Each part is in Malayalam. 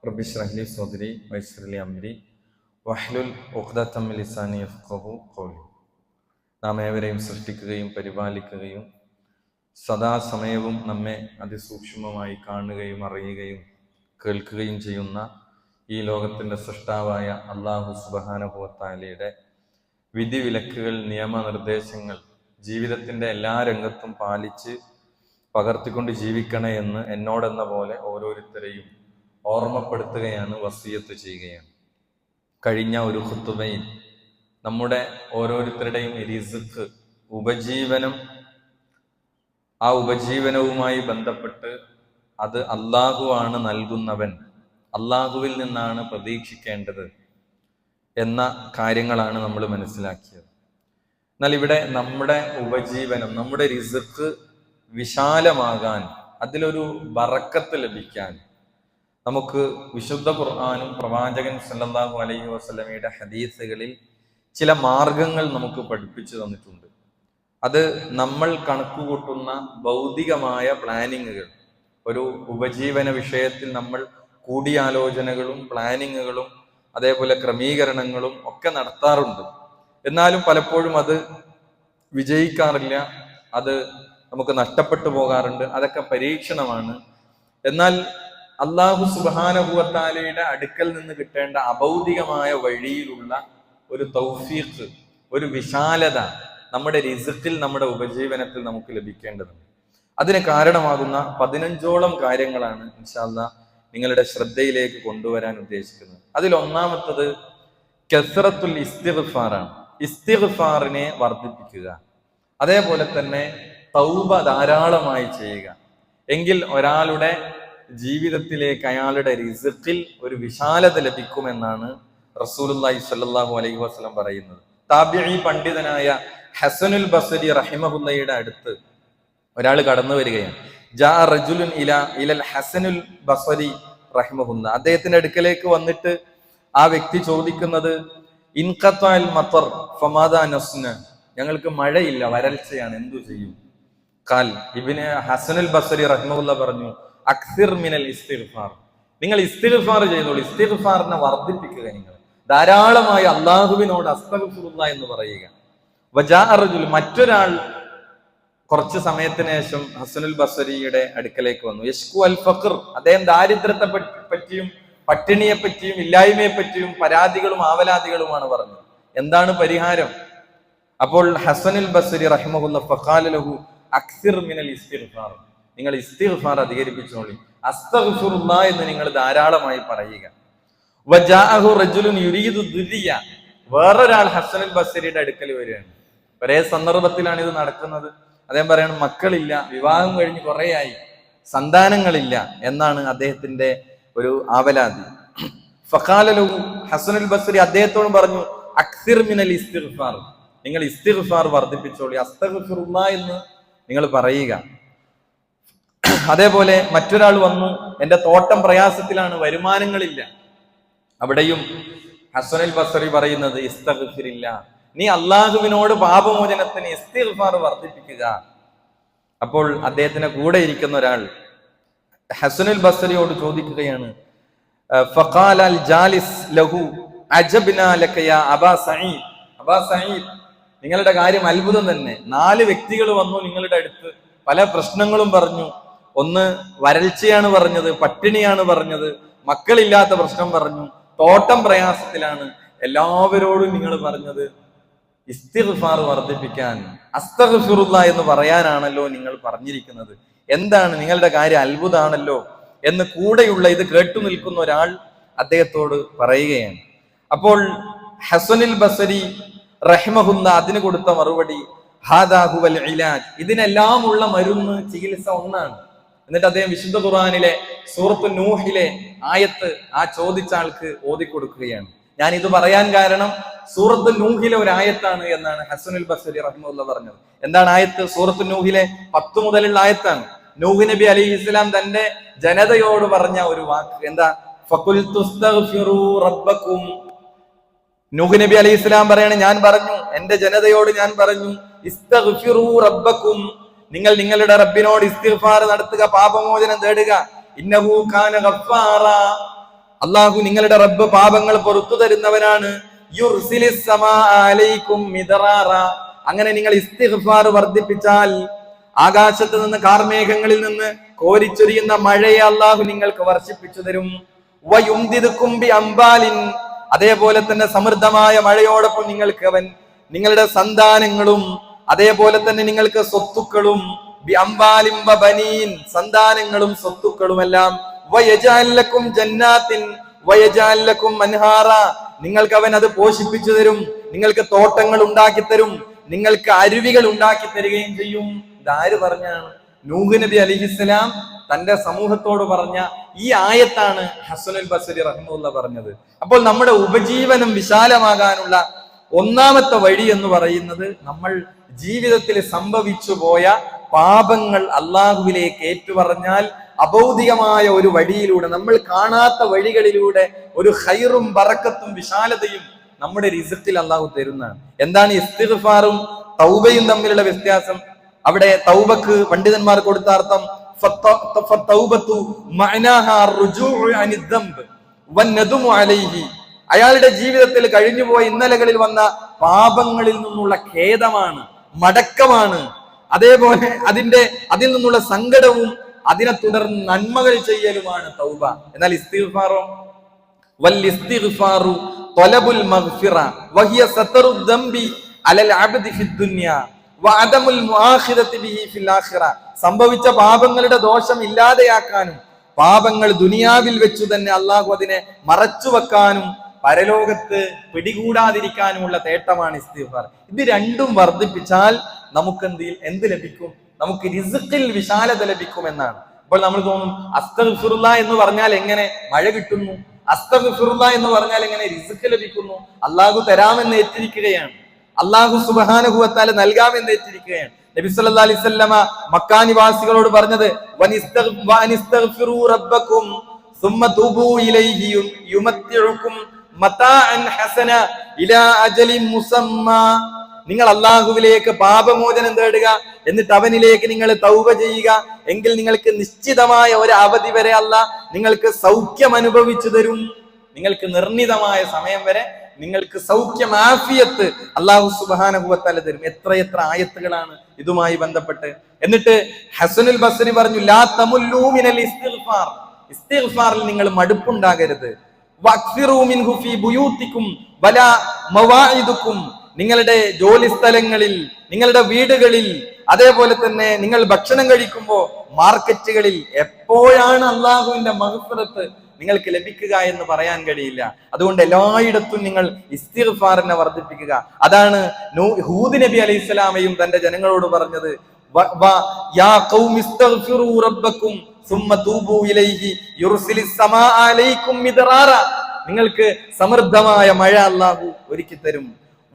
റബ്ബി ഇശ്റഹ് ലി സദ്രി വയസ്സിർ ലി അംരി വഹ്ലുൽ ഉഖ്ദതം മിൻ ലിസാനി യഫ്ഖഹു ഖൗലി. നാം ഏവരെയും സൃഷ്ടിക്കുകയും പരിപാലിക്കുകയും സദാസമയവും നമ്മെ അതിസൂക്ഷ്മമായി കാണുകയും അറിയുകയും കേൾക്കുകയും ചെയ്യുന്ന ഈ ലോകത്തിൻ്റെ സൃഷ്ടാവായ അല്ലാഹു സുബ്ഹാനഹു വ തആലയുടെ വിധിവിലക്കുകൾ, നിയമനിർദ്ദേശങ്ങൾ ജീവിതത്തിൻ്റെ എല്ലാ രംഗത്തും പാലിച്ച് പകർത്തിക്കൊണ്ട് ജീവിക്കണേ എന്ന് എന്നോടെന്ന പോലെ ഓരോരുത്തരെയും ഓർമ്മപ്പെടുത്തുകയാണ്, വസിയത്ത് ചെയ്യുകയാണ്. കഴിഞ്ഞ ഒരു ഖുതുബയിൽ നമ്മുടെ ഓരോരുത്തരുടെയും റിസ്ക്, ഉപജീവനം, ആ ഉപജീവനവുമായി ബന്ധപ്പെട്ട് അത് അള്ളാഹു ആണ് നൽകുന്നവൻ, അള്ളാഹുവിൽ നിന്നാണ് പ്രതീക്ഷിക്കേണ്ടത് എന്ന കാര്യങ്ങളാണ് നമ്മൾ മനസ്സിലാക്കിയത്. എന്നാൽ ഇവിടെ നമ്മുടെ ഉപജീവനം, നമ്മുടെ റിസ്ക് വിശാലമാകാൻ, അതിലൊരു ബറക്കത്ത് ലഭിക്കാൻ നമുക്ക് വിശുദ്ധ ഖുർആനും പ്രവാചകൻ സല്ലല്ലാഹു അലൈഹി വസല്ലമയുടെ ഹദീസുകളിൽ ചില മാർഗങ്ങൾ നമുക്ക് പഠിപ്പിച്ചു തന്നിട്ടുണ്ട്. അത് നമ്മൾ കണക്കുകൂട്ടുന്ന ഭൗതികമായ പ്ലാനിങ്ങുകൾ, ഒരു ഉപജീവന വിഷയത്തിൽ നമ്മൾ കൂടിയാലോചനകളും പ്ലാനിങ്ങുകളും അതേപോലെ ക്രമീകരണങ്ങളും ഒക്കെ നടത്താറുണ്ട്. എന്നാലും പലപ്പോഴും അത് വിജയിക്കാറില്ല, അത് നമുക്ക് നഷ്ടപ്പെട്ടു പോകാറുണ്ട്. അതൊക്കെ പരീക്ഷണമാണ്. എന്നാൽ അല്ലാഹു സുബ്ഹാനഹു വ തആലയുടെ അടുക്കൽ നിന്ന് കിട്ടേണ്ട അഭൗതികമായ വഴിയിലുള്ള ഒരു തൗഫീഖ്, ഒരു വിശാലത നമ്മുടെ റിസ്ഖിൽ, നമ്മുടെ ഉപജീവനത്തിൽ നമുക്ക് ലഭിക്കേണ്ടതുണ്ട്. അതിന് കാരണമാകുന്ന 15ഓളം കാര്യങ്ങളാണ് ഇൻഷാ അല്ലാഹ് നിങ്ങളുടെ ശ്രദ്ധയിലേക്ക് കൊണ്ടുവരാൻ ഉദ്ദേശിക്കുന്നത്. അതിൽ ഒന്നാമത്തത് കസ്റത്തുൽ ഇസ്തിഗ്ഫാറാണ്. ഇസ്തിഗ്ഫാറിനെ വർദ്ധിപ്പിക്കുക, അതേപോലെ തന്നെ തൗബ ധാരാളമായി ചെയ്യുക. എങ്കിൽ ഒരാളുടെ ജീവിതത്തിലേക്ക്, അയാളുടെ റിസ്ഖിൽ ഒരു വിശാലത ലഭിക്കുമെന്നാണ് റസൂലുള്ളാഹി സ്വല്ലല്ലാഹു അലൈഹി വസല്ലം പറയുന്നത്. താബിഈ പണ്ഡിതനായ ഹസനുൽ ബസ്രി റഹിമഹുല്ലയുടെ അടുത്ത് ഒരാൾ കടന്നു വരികയാണ്. ജാ റജുലുൻ ഇലൽ ഹസനുൽ ബസ്രി റഹിമഹുല്ല. അദ്ദേഹത്തിന്റെ അടുക്കലേക്ക് വന്നിട്ട് ആ വ്യക്തി ചോദിക്കുന്നത്, ഇൻഖതഅൽ മതർ ഫമാദാ നസ്ന, ഞങ്ങൾക്ക് മഴയില്ല, വരൾച്ചയാണ്, എന്തു ചെയ്യും? ഖാൽ, ഇബ്നു ഹസനുൽ ബസ്രി റഹിമഹുല്ല പറഞ്ഞു, അക്സിർ മിനൽ ഇസ്തിഗ്ഫാർ, നിങ്ങൾ ഇസ്തിഗ്ഫാർ ചെയ്തോളൂ, ഇസ്തിഗ്ഫാറിനെ വർദ്ധിപ്പിക്കുക, നിങ്ങൾ ധാരാളമായി അല്ലാഹുവിനോട് അസ്തഗ്ഫിറുല്ലാഹ് എന്ന് പറയുക. വജാ റജുൽ, മറ്റൊരാൾ കുറച്ച് സമയത്തിന് ശേഷം ഹസനുൽ ബസ്രിയുടെ അടുക്കലേക്ക് വന്നു. യശ്കു അൽ ഫഖർ, അദ്ദേഹം ദാരിദ്ര്യത്തെ പറ്റിയും പട്ടിണിയെ പറ്റിയും ഇല്ലായ്മയെ പറ്റിയും പരാതികളും ആവലാതികളുമാണ് പറഞ്ഞത്. എന്താണ് പരിഹാരം? അപ്പോൾ ഹസനുൽ ബസ്രി റഹിമഹുല്ലാഹ് ഫഖാല ലഹു അക്സിർ മിനൽ ഇസ്തിഗ്ഫാർ, നിങ്ങൾ ഇസ്തിഗ്ഫാർ അധികരിപ്പിച്ചോളി, അസ്തഗ്ഫിറുല്ലാഹ് എന്ന് നിങ്ങൾ ധാരാളമായി പറയുക. വജാഅഹു റജുലുൻ യുരീദു ദുരിയ, വേറൊരാൾ ഹസനുൽ ബസ്രിയുടെ അടുക്കൽ വരികയാണ്. ഒരേ സന്ദർഭത്തിലാണ് ഇത് നടക്കുന്നത്. അദ്ദേഹം പറയാണ്, മക്കളില്ല, വിവാഹം കഴിഞ്ഞ് കുറേയായി, സന്താനങ്ങളില്ല എന്നാണ് അദ്ദേഹത്തിന്റെ ഒരു ആവലാതി. ഫഖാല ലഹു, ഹസനുൽ ബസ്രി അദ്ദേഹത്തോട് പറഞ്ഞു, അക്സിർ മിനൽ ഇസ്തിഗ്ഫാർ, നിങ്ങൾ ഇസ്തിഗ്ഫാർ വർദ്ധിപ്പിച്ചോളി, അസ്തഗ്ഫിറുല്ലാഹ് എന്ന് നിങ്ങൾ പറയുക. അതേപോലെ മറ്റൊരാൾ വന്നു, എന്റെ തോട്ടം പ്രയാസത്തിലാണ്, വരുമാനങ്ങളില്ല. അവിടെയും ഹസനുൽ ബസ്രി പറയുന്നത്, ഇസ്തഗ്ഫിറില്ല, നീ അള്ളാഹുവിനോട് പാപമോചനത്തിന് ഇസ്തിഗ്ഫാർ വർദ്ധിപ്പിക്കുക. അപ്പോൾ അദ്ദേഹത്തിന് കൂടെ ഇരിക്കുന്ന ഒരാൾ ഹസനുൽ ബസ്രിയോട് ചോദിക്കുകയാണ്, ഫഖാല അൽ ജാലിസ് ലഹു അജബ്നാ ലക യാ അബാ സഈദ്, അബാ സഈദ്, നിങ്ങളുടെ കാര്യം അത്ഭുതം തന്നെ. 4 വ്യക്തികൾ വന്നു നിങ്ങളുടെ അടുത്ത്, പല പ്രശ്നങ്ങളും പറഞ്ഞു. ഒന്ന് വരൾച്ചയാണ് പറഞ്ഞത്, പട്ടിണിയാണ് പറഞ്ഞത്, മക്കളില്ലാത്ത പ്രശ്നം പറഞ്ഞു, തോട്ടം പ്രയാസത്തിലാണ്. എല്ലാവരോടും നിങ്ങൾ പറഞ്ഞത് ഇസ്തിഗ്ഫാർ വർദ്ധിപ്പിക്കാൻ, അസ്തഗ്ഫിറുല്ലാഹ് എന്ന് പറയാനാണല്ലോ നിങ്ങൾ പറഞ്ഞിരിക്കുന്നത്. എന്താണ് നിങ്ങളുടെ കാര്യം? അത്ഭുതമാണല്ലോ എന്ന് കൂടെയുള്ള ഇത് കേട്ടു നിൽക്കുന്ന ഒരാൾ അദ്ദേഹത്തോട് പറയുകയാണ്. അപ്പോൾ ഹസനുൽ ബസ്രി റഹിമഹുല്ല അതിന് കൊടുത്ത മറുപടി, ഹാദാ ഹുവൽ ഇലാജ്, ഇതിനെല്ലാം ഉള്ള മരുന്ന്, ചികിത്സ ഒന്നാണ്. എന്നിട്ട് അദ്ദേഹം വിശുദ്ധ ഖുർആനിലെ സൂറത്തു നൂഹിലെ ആയത്ത് ആ ചോദിച്ച ആൾക്ക് ഓതിക്കൊടുക്കുകയാണ്. ഞാൻ ഇത് പറയാൻ കാരണം സൂറത്തു നൂഹിലെ ഒരു ആയത്താണ് എന്നാണ് ഹസനുൽ ബസ്രി റഹിമഹുല്ല പറഞ്ഞത്. എന്താണ് ആയത്ത്? സൂറത്തു നൂഹിലെ 10 മുതലുള്ള ആയത്താണ്. നൂഹ് നബി അലൈഹിസ്സലാം തന്റെ ജനതയോട് പറഞ്ഞ ഒരു വാക്ക് എന്താ? ഫഖുൽതുസ്തഗ്ഫിറൂ റബ്ബക്കും. നൂഹ് നബി അലൈഹിസ്സലാം പറയാണ്, ഞാൻ പറഞ്ഞു, എന്റെ ജനതയോട് ഞാൻ പറഞ്ഞു, ഇസ്തഗ്ഫിറൂ റബ്ബക്കും, നിങ്ങൾ നിങ്ങളുടെ റബ്ബിനോട് ഇസ്തിഗ്ഫാർ നടത്തുക, പാപമോചനം തേടുക. ഇന്നഹു കാന ഗഫാറ, അള്ളാഹു നിങ്ങളുടെ റബ്ബ് പാപങ്ങൾ പുറത്തു തരുന്നവനാണ്. യുർസിലിസ് സമാ അലൈക്കും മിദ്റാറ. അങ്ങനെ നിങ്ങൾ ഇസ്തിഗ്ഫാർ വർദ്ധിപ്പിച്ചാൽ ആകാശത്ത് നിന്ന് കാർമേഘങ്ങളിൽ നിന്ന് കോരിച്ചൊരിയുന്ന മഴയെ അള്ളാഹു നിങ്ങൾക്ക് വർഷിപ്പിച്ചു തരും. വയുംദിദുക്കും ബി അംബാലിൻ. അതേപോലെ തന്നെ സമൃദ്ധമായ മഴയോടൊപ്പം നിങ്ങൾക്ക് അവൻ നിങ്ങളുടെ സന്താനങ്ങളും അതേപോലെ തന്നെ നിങ്ങൾക്ക് സ്വത്തുക്കളും ബി അംബാലിൻ വബനീൻ, സന്താനങ്ങളും സ്വത്തുക്കളുമെല്ലാം. വയജഅൽ ലക്കും ജന്നാത്തിൻ വയജഅൽ ലക്കും അൻഹാറ. നിങ്ങൾക്ക് അവൻ അത് പോഷിപ്പിച്ചു തരും, നിങ്ങൾക്ക് തോട്ടങ്ങൾ ഉണ്ടാക്കി തരും, നിങ്ങൾക്ക് അരുവികൾ ഉണ്ടാക്കി തരികയും ചെയ്യും. ഇതാര് പറഞ്ഞാണ്? നൂഹ് നബി അലൈഹിസ്സലാം തന്റെ സമൂഹത്തോട് പറഞ്ഞ ഈ ആയത്താണ് ഹസനുൽ ബസ്രി റഹിമഹുല്ലാഹ് പറഞ്ഞത്. അപ്പോൾ നമ്മുടെ ഉപജീവനം വിശാലമാകാനുള്ള ഒന്നാമത്തെ വഴി എന്ന് പറയുന്നത് നമ്മൾ ജീവിതത്തിൽ സംഭവിച്ചു പോയ പാപങ്ങൾ അള്ളാഹുവിലേക്ക് ഏറ്റുപറഞ്ഞാൽ അഭൗതികമായ ഒരു വഴിയിലൂടെ, നമ്മൾ കാണാത്ത വഴികളിലൂടെ ഒരു ഖൈറും ബറക്കത്തും വിശാലതയും നമ്മുടെ റിസ്ഖിൽ അള്ളാഹു തരുന്നതാണ്. എന്താണ് ഇസ്തിഗ്ഫാറും തൗബയും തമ്മിലുള്ള വ്യത്യാസം? അവിടെ തൗബക്ക് പണ്ഡിതന്മാർ കൊടുത്ത അർത്ഥം അയാളുടെ ജീവിതത്തിൽ കഴിഞ്ഞുപോയ ഇന്നലകളിൽ വന്ന പാപങ്ങളിൽ നിന്നുള്ള ഖേദമാണ്, മടക്കമാണ്. അതേപോലെ അതിൽ നിന്നുള്ള സങ്കടവും അതിനെ തുടർന്ന് നന്മകൾ ചെയ്യലുമാണ് തൗബ. എന്നാൽ ഇസ്തിഗ്ഫാറോ വൽ ഇസ്തിഗ്ഫാറു ത്വലബുൽ മഗ്ഫിറ വഹിയ സതറു ദംബി അലൽ അബ്ദി ഫിദ് ദുനിയ വഅദമുൽ മുആഖിറതി ബിഹി ഫിൽ ആഖിറ. സംഭവിച്ച പാപങ്ങളുടെ ദോഷം ഇല്ലാതെയാക്കാനും പാപങ്ങൾ ദുനിയാവിൽ വെച്ചു തന്നെ അള്ളാഹു അതിനെ മറച്ചു വെക്കാനും പരലോകത്ത് പിടികൂടാതിരിക്കാനുമുള്ള തേട്ടമാണ് ഇസ്തിഗ്ഫാർ. ഇത് രണ്ടും വർദ്ധിപ്പിച്ചാൽ നമുക്ക് എന്ത് ലഭിക്കും? നമുക്ക് റിസ്ഖിൽ വിശാലത ലഭിക്കും എന്നാണ്. അപ്പോൾ നമ്മൾ തോന്നും അസ്തഗ്ഫിറുല്ലാ എന്ന് പറഞ്ഞാൽ എങ്ങനെ മഴ കിട്ടുന്നു, അസ്തഗ്ഫിറുല്ലാ എന്ന് പറഞ്ഞാൽ എങ്ങനെ റിസ്ഖ് ലഭിക്കുന്നു? അള്ളാഹു തരാമെന്ന് ഏറ്റിരിക്കുകയാണ്, അള്ളാഹു സുബ്ഹാനഹു വ തആല നൽകാമെന്ന് ഏറ്റിരിക്കുകയാണ്. നബി സല്ലല്ലാഹു അലൈഹി വസല്ലമ മക്ക നിവാസികളോട് പറഞ്ഞത് വനിസ്തഗ്ഫിറൂ റബ്ബക്കും സുമ്മ തൂബൂ ഇലൈഹി യുമത്തിഉകും മതാഅൻ ഹസന ഇലാ അജലിൻ മുസമ്മാ. നിങ്ങൾ അള്ളാഹുവിലേക്ക് പാപമോചനം തേടുക, എന്നിട്ട് അവനിലേക്ക് നിങ്ങൾ തൗബ ചെയ്യുക, എങ്കിൽ നിങ്ങൾക്ക് നിശ്ചിതമായ ഒരു അവധി വരെ അല്ലാഹ് നിങ്ങൾക്ക് സൗഖ്യം അനുഭവിച്ചു തരും. നിങ്ങൾക്ക് നിർണിതമായ സമയം വരെ നിങ്ങൾക്ക് സൗഖ്യം, ആഫിയത്ത് അല്ലാഹു സുബ്ഹാനഹു വ തആല തരും. എത്ര ആയത്തുകളാണ് ഇതുമായി ബന്ധപ്പെട്ട്. എന്നിട്ട് ഹസനുൽ ബസ്രി പറഞ്ഞു, ലാ തമുല്ലൂ മിനൽ ഇസ്തിഗ്ഫാർ. ഇസ്തിഗ്ഫാറിൽ നിങ്ങൾ മടുപ്പുണ്ടാകരുത്. വക്ഫിറൂ മിൻഹു ഫീ ബുയൂത്തിക്കും വലാ മവാഇദുക്കും. നിങ്ങളുടെ ജോലി സ്ഥലങ്ങളിൽ, നിങ്ങളുടെ വീടുകളിൽ, അതേപോലെ തന്നെ നിങ്ങൾ ഭക്ഷണം കഴിക്കുമ്പോൾ മാർക്കറ്റുകളിൽ എപ്പോഴാണ് അള്ളാഹുവിന്റെ മഗ്ഫിറത്ത് നിങ്ങൾക്ക് ലഭിക്കുക എന്ന് പറയാൻ കഴിയില്ല. അതുകൊണ്ട് എല്ലായിടത്തും നിങ്ങൾ ഇസ്തിഗ്ഫാറിനെ വർദ്ധിപ്പിക്കുക. അതാണ് ഹൂദ് നബി അലൈഹി സ്വലാമയും തന്റെ ജനങ്ങളോട് പറഞ്ഞത്, യാ ഖൗമി ഇസ്തഗ്ഫിറൂ റബ്ബക്കും സുമ്മ തൂബൂ ഇലൈഹി യുർസിലിസ് സമാ അലൈക്കും മിദ്റാറ. നിങ്ങൾക്ക് സമൃദ്ധമായ മഴ അല്ലാഹു ഒരുക്കി തരും.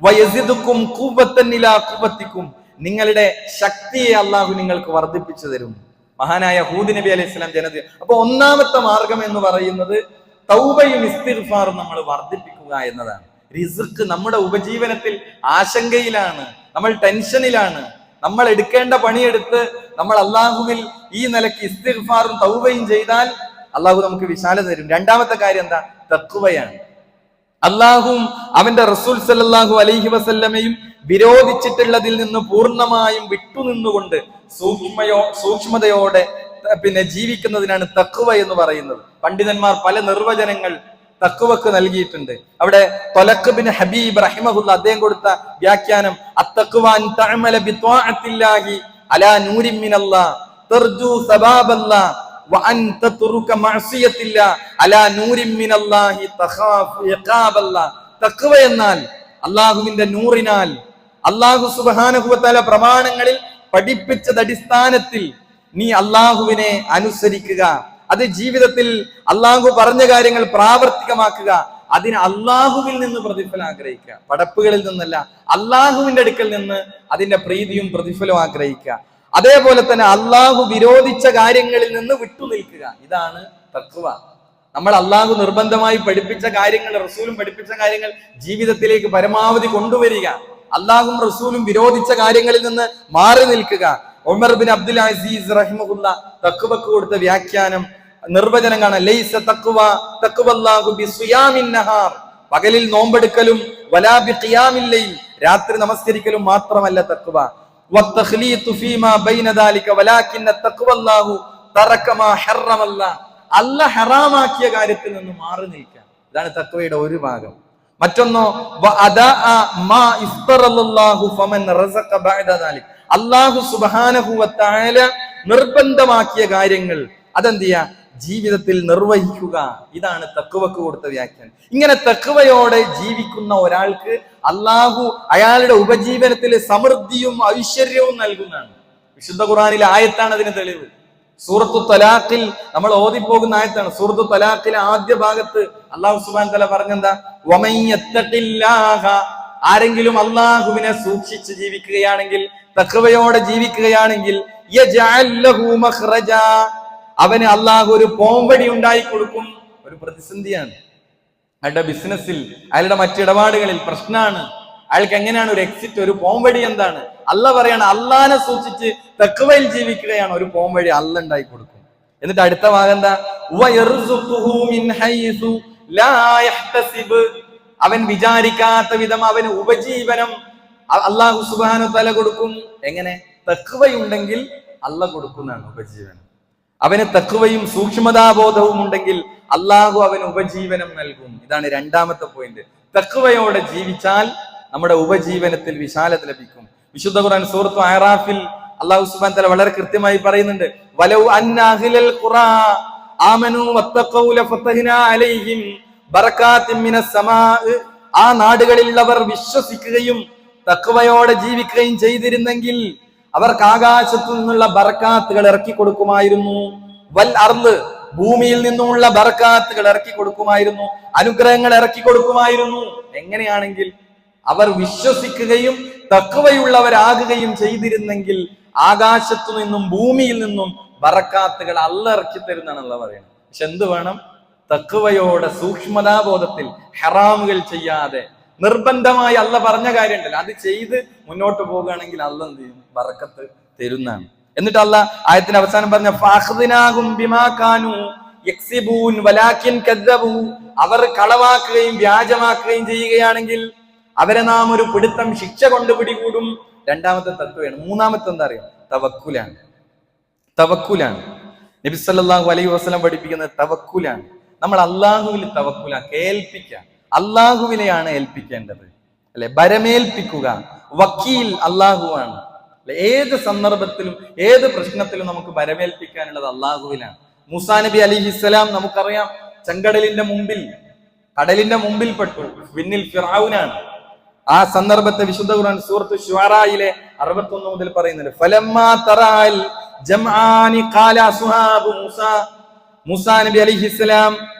വയസിദുക്കും ഖുവ്വത്തൻ ഇലാ ഖുവ്വത്തിക്കും. നിങ്ങളുടെ ശക്തിയെ അല്ലാഹു നിങ്ങൾക്ക് വർദ്ധിപ്പിച്ചു തരും. മഹാനായ ഹൂദ് നബി അലൈഹി സ്വലാം ജനത. അപ്പൊ ഒന്നാമത്തെ മാർഗം എന്ന് പറയുന്നത് തൗബയും ഇസ്തിഗ്ഫാറും നമ്മൾ വർദ്ധിപ്പിക്കുക എന്നതാണ്. റിസ്ക് നമ്മുടെ ഉപജീവനത്തിൽ ആശങ്കയിലാണ്, നമ്മൾ ടെൻഷനിലാണ്, നമ്മൾ എടുക്കേണ്ട പണിയെടുത്ത് നമ്മൾ അള്ളാഹുവിൽ ഈ നിലയ്ക്ക് ഇസ്തിഗ്ഫാറും തൗബയും ചെയ്താൽ അള്ളാഹു നമുക്ക് വിശാലത തരും. രണ്ടാമത്തെ കാര്യം എന്താ? തഖ്വയാണ്. അള്ളാഹുവും അവന്റെ റസൂൽ സല്ലല്ലാഹു അലൈഹി വസല്ലമയും വിരോധിച്ചിട്ടുള്ളതിൽ നിന്ന് പൂർണ്ണമായും വിട്ടുനിന്നുകൊണ്ട് സൂക്ഷ്മതയോടെ ജീവിക്കുന്നതിനാണ് തഖ്വ എന്ന് പറയുന്നത്. പണ്ഡിതന്മാർ പല നിർവചനങ്ങൾ തഖ്വക്ക് നൽകിയിട്ടുണ്ട്. അവിടെ ത്വലഖ് ബിൻ ഹബീബ് റഹിമഹുല്ലാഹ് അദ്ദേഹം കൊടുത്ത വ്യാഖ്യാനം, അത്തഖ്വ അൻ തഅമല ബിത്വാഅത്തില്ലാഹി അലാ നൂരിൻ മിനല്ലാഹ് തർജു സബാബല്ലാഹ് വഅൻ തത്റുക മഅസിയത്തില്ലാഹി അലാ നൂരിൻ മിനല്ലാഹി തഖാഫു ഇഖാബല്ലാഹ്. തഖ്വ എന്നാൽ അല്ലാഹുവിന്റെ നൂറിനാൽ, അല്ലാഹു സുബ്ഹാനഹു വ തആല പ്രമാണങ്ങളിൽ പഠിപ്പിച്ചത് അടിസ്ഥാനത്തിൽ നീ അല്ലാഹുവിനെ അനുസരിക്കുക, അത് ജീവിതത്തിൽ അല്ലാഹു പറഞ്ഞ കാര്യങ്ങൾ പ്രാവർത്തികമാക്കുക, അതിന് അല്ലാഹുവിൽ നിന്ന് പ്രതിഫലം ആഗ്രഹിക്കുക, പടപ്പുകളിൽ നിന്നല്ല, അല്ലാഹുവിന്റെ അടുക്കൽ നിന്ന് അതിന്റെ പ്രീതിയും പ്രതിഫലവും ആഗ്രഹിക്കുക. അതേപോലെ തന്നെ അല്ലാഹു വിരോധിച്ച കാര്യങ്ങളിൽ നിന്ന് വിട്ടുനിൽക്കുക. ഇതാണ് തഖ്വ. നമ്മൾ അല്ലാഹു നിർബന്ധമായി പഠിപ്പിച്ച കാര്യങ്ങൾ, റസൂലും പഠിപ്പിച്ച കാര്യങ്ങൾ ജീവിതത്തിലേക്ക് പരമാവധി കൊണ്ടുവരിക, അല്ലാഹും റസൂലും വിരോധിച്ച കാര്യങ്ങളിൽ നിന്ന് മാറി നിൽക്കുക. ഉമർ ബിൻ അബ്ദുൽ അസീസ് റഹിമഹുല്ലാഹ് തഖ്വക്ക് കൊടുത്ത വ്യാഖ്യാനം നിർവചനം കാണാം. ലൈസ തഖ്വ തഖ്വല്ലാഹു ബിസിയാമിൻ നഹാർ, പകലിൽ നോമ്പെടുക്കലും വലാ ബിഖിയാമിൽ ലൈൽ, രാത്രി നമസ്കരിക്കലും മാത്രമല്ല തഖ്വ. വത്തഖ്ലീതു ഫീമാ ബൈന ദാലിക വലാകിന്ന തഖ്വല്ലാഹു തറക മാ ഹറമല്ലാഹ്, അല്ലാഹ് ഹറാമാക്കിയ കാര്യത്തിൽ നിന്ന് മാറി നിൽക്കുക, ഇതാണ് തഖ്വയുടെ ഒരു ഭാഗം. മറ്റൊന്നോ അല്ലാഹു സുബ്ഹാനഹു വ തആല നിർബന്ധമാക്കിയ കാര്യങ്ങൾ അതെന്ത് ചെയ്യാ, ജീവിതത്തിൽ നിർവഹിക്കുക, ഇതാണ് തഖ്വക്ക് കൊടുത്ത വ്യാഖ്യാനം. ഇങ്ങനെ തഖ്വയോടെ ജീവിക്കുന്ന ഒരാൾക്ക് അല്ലാഹു അയാളുടെ ഉപജീവനത്തിൽ സമൃദ്ധിയും ഐശ്വര്യവും നൽകുന്നതാണ്. വിശുദ്ധ ഖുർആനിലെ ആയത്താണ് അതിന് തെളിവ്. സൂറത്തു തലാഖിൽ നമ്മൾ ഓതിപ്പോകുന്ന ആയത്താണ്. സൂറത്തു തലാഖിലെ ആദ്യ ഭാഗത്ത് അല്ലാഹു സുബ്ഹാനഹു വ തആല പറഞ്ഞെന്താ, വമൻ യത്തഖില്ലാഹ, ആരെങ്കിലും അല്ലാഹുവിനെ സൂക്ഷിച്ച് ജീവിക്കുകയാണെങ്കിൽ, തഖ്വയോടെ ജീവിക്കുകയാണെങ്കിൽ, യജഅൽ ലഹു മഖ്റജാ, അവന് അല്ലാഹു ഒരു പോംവഴി ഉണ്ടായി കൊടുക്കും. ഒരു പ്രതിസന്ധിയാണ് അയാളുടെ ബിസിനസ്സിൽ, അയാളുടെ മറ്റിടപാടുകളിൽ പ്രശ്നമാണ്, അയാൾക്ക് എങ്ങനെയാണ് ഒരു എക്സിറ്റ്, ഒരു പോംവഴി എന്താണ്? അല്ലാഹ് പറയാണ്, അല്ലാഹനെ സൂക്ഷിച്ച് തഖ്വയിൽ ജീവിക്കുകയാണ്, ഒരു പോംവഴി അല്ലാഹ് ഉണ്ടായി കൊടുക്കും. എന്നിട്ട് അടുത്ത ഭാഗം എന്താ, വയർസുഖുഹു മിൻ ഹൈസു ലാ യഹ്തസിബ്, അവൻ വിചാരിക്കാത്ത വിധം അവന് ഉപജീവനം അല്ലാഹു സുബ്ഹാനഹു വ തആല കൊടുക്കും. എങ്ങനെ? തഖ്വയുണ്ടെങ്കിൽ അല്ലാഹ് കൊടുക്കുന്നതാണ് ഉപജീവനം. അവന് തഖ്വയും സൂക്ഷ്മതാബോധവും ഉണ്ടെങ്കിൽ അല്ലാഹു അവന് ഉപജീവനം നൽകും. ഇതാണ് രണ്ടാമത്തെ പോയിന്റ്. തഖ്വയോടെ ജീവിച്ചാൽ നമ്മുടെ ഉപജീവനത്തിൽ വിശാലത ലഭിക്കും. വിശുദ്ധ ഖുർആൻ സൂറത്തു അഅറാഫിൽ അല്ലാഹു സുബ്ഹാനഹു വ തആല വളരെ കൃത്യമായി പറയുന്നുണ്ട്, വലൗ അന്ന അഹ്ലൽ ഖുറാ ആമനൂ വത്തഖൗ ലഫതഹ്നാ അലൈഹിം ബറകാത്തിൻ മിനസ് സമാഅ്, ആ നാടുകളിലുള്ളവർ വിശ്വസിക്കുകയും തഖ്വയോടെ ജീവിക്കുകയും ചെയ്തിരുന്നെങ്കിൽ അവർക്ക് ആകാശത്തു നിന്നുള്ള ബറകാത്തുകൾ ഇറക്കി കൊടുക്കുമായിരുന്നു. വൽ അർള്, ഭൂമിയിൽ നിന്നുമുള്ള ബറകാത്തുകൾ ഇറക്കി കൊടുക്കുമായിരുന്നു, അനുഗ്രഹങ്ങൾ ഇറക്കി കൊടുക്കുമായിരുന്നു. എങ്ങനെയാണെങ്കിൽ അവർ വിശ്വസിക്കുകയും തഖ്വയുള്ളവരാകുകയും ചെയ്തിരുന്നെങ്കിൽ ആകാശത്തു നിന്നും ഭൂമിയിൽ നിന്നും ബറകാത്തുകൾ അല്ലാഹ് ഇറക്കി തരുന്നതാണ് അല്ലാഹ് പറയുന്നത്. പക്ഷെ എന്ത് വേണം? തഖ്വയോടെ സൂക്ഷ്മതാബോധത്തിൽ ഹറാമുകൾ ചെയ്യാതെ നിർബന്ധമായി അല്ലാഹ് പറഞ്ഞ കാര്യമുണ്ടല്ലോ അത് ചെയ്ത് മുന്നോട്ട് പോകുകയാണെങ്കിൽ അല്ലാഹ് എന്ത് ചെയ്യും? ബറക്കത്ത് തരുന്നതാണ്. എന്നിട്ട് അല്ലാഹ് ആയത്തിന്റെ അവസാനം പറഞ്ഞ ഫഅഖ്ദിനാഹും ബിമാ കാനൂ യക്സിബൂൻ വലാകിൻ കദ്ദബൂ, അവർ കളവാക്കുകയും വ്യാജമാക്കുകയും ചെയ്യുകയാണെങ്കിൽ അവരെ നാം ഒരു പിടുത്തം ശിക്ഷ കൊണ്ട് പിടികൂടും. രണ്ടാമത്തെ തത്വമാണ്. മൂന്നാമത്തെ എന്താ അറിയാം? തവക്കുലാണ്. തവക്കുലാണ്. നബി സല്ലല്ലാഹു അലൈഹി വസല്ലം പഠിപ്പിക്കുന്നത് തവക്കുലാണ്. നമ്മൾ അല്ലാഹുവിൽ തവക്കുല, കേൾപ്പിക്കുക, അല്ലാഹുവിനെയാണ് ഏൽപ്പിക്കേണ്ടത്, അല്ലെ? ഭരമേൽപ്പിക്കുക. വക്കീൽ അല്ലാഹുവാണ്. ഏത് സന്ദർഭത്തിലും ഏത് പ്രശ്നത്തിലും നമുക്ക് ഭരമേൽപ്പിക്കാനുള്ളത് അല്ലാഹുവിലാണ്. മൂസാ നബി അലൈഹിസ്സലാം നമുക്കറിയാം, ചെങ്കടലിന്റെ മുമ്പിൽ, കടലിന്റെ മുമ്പിൽ പെട്ടു, പിന്നിൽ ഫിർഔനാണ്. ആ സന്ദർഭത്തെ വിശുദ്ധ ഖുർആൻ സൂറത്ത് ശുആറയിലെ 61 മുതൽ പറയുന്നുണ്ട്, ഫലമ്മാ തറഅൽ ജംആനി ഖാല അസ്ഹാബു മൂസാ, മൂസാ നബി അലൈഹിസ്സലാം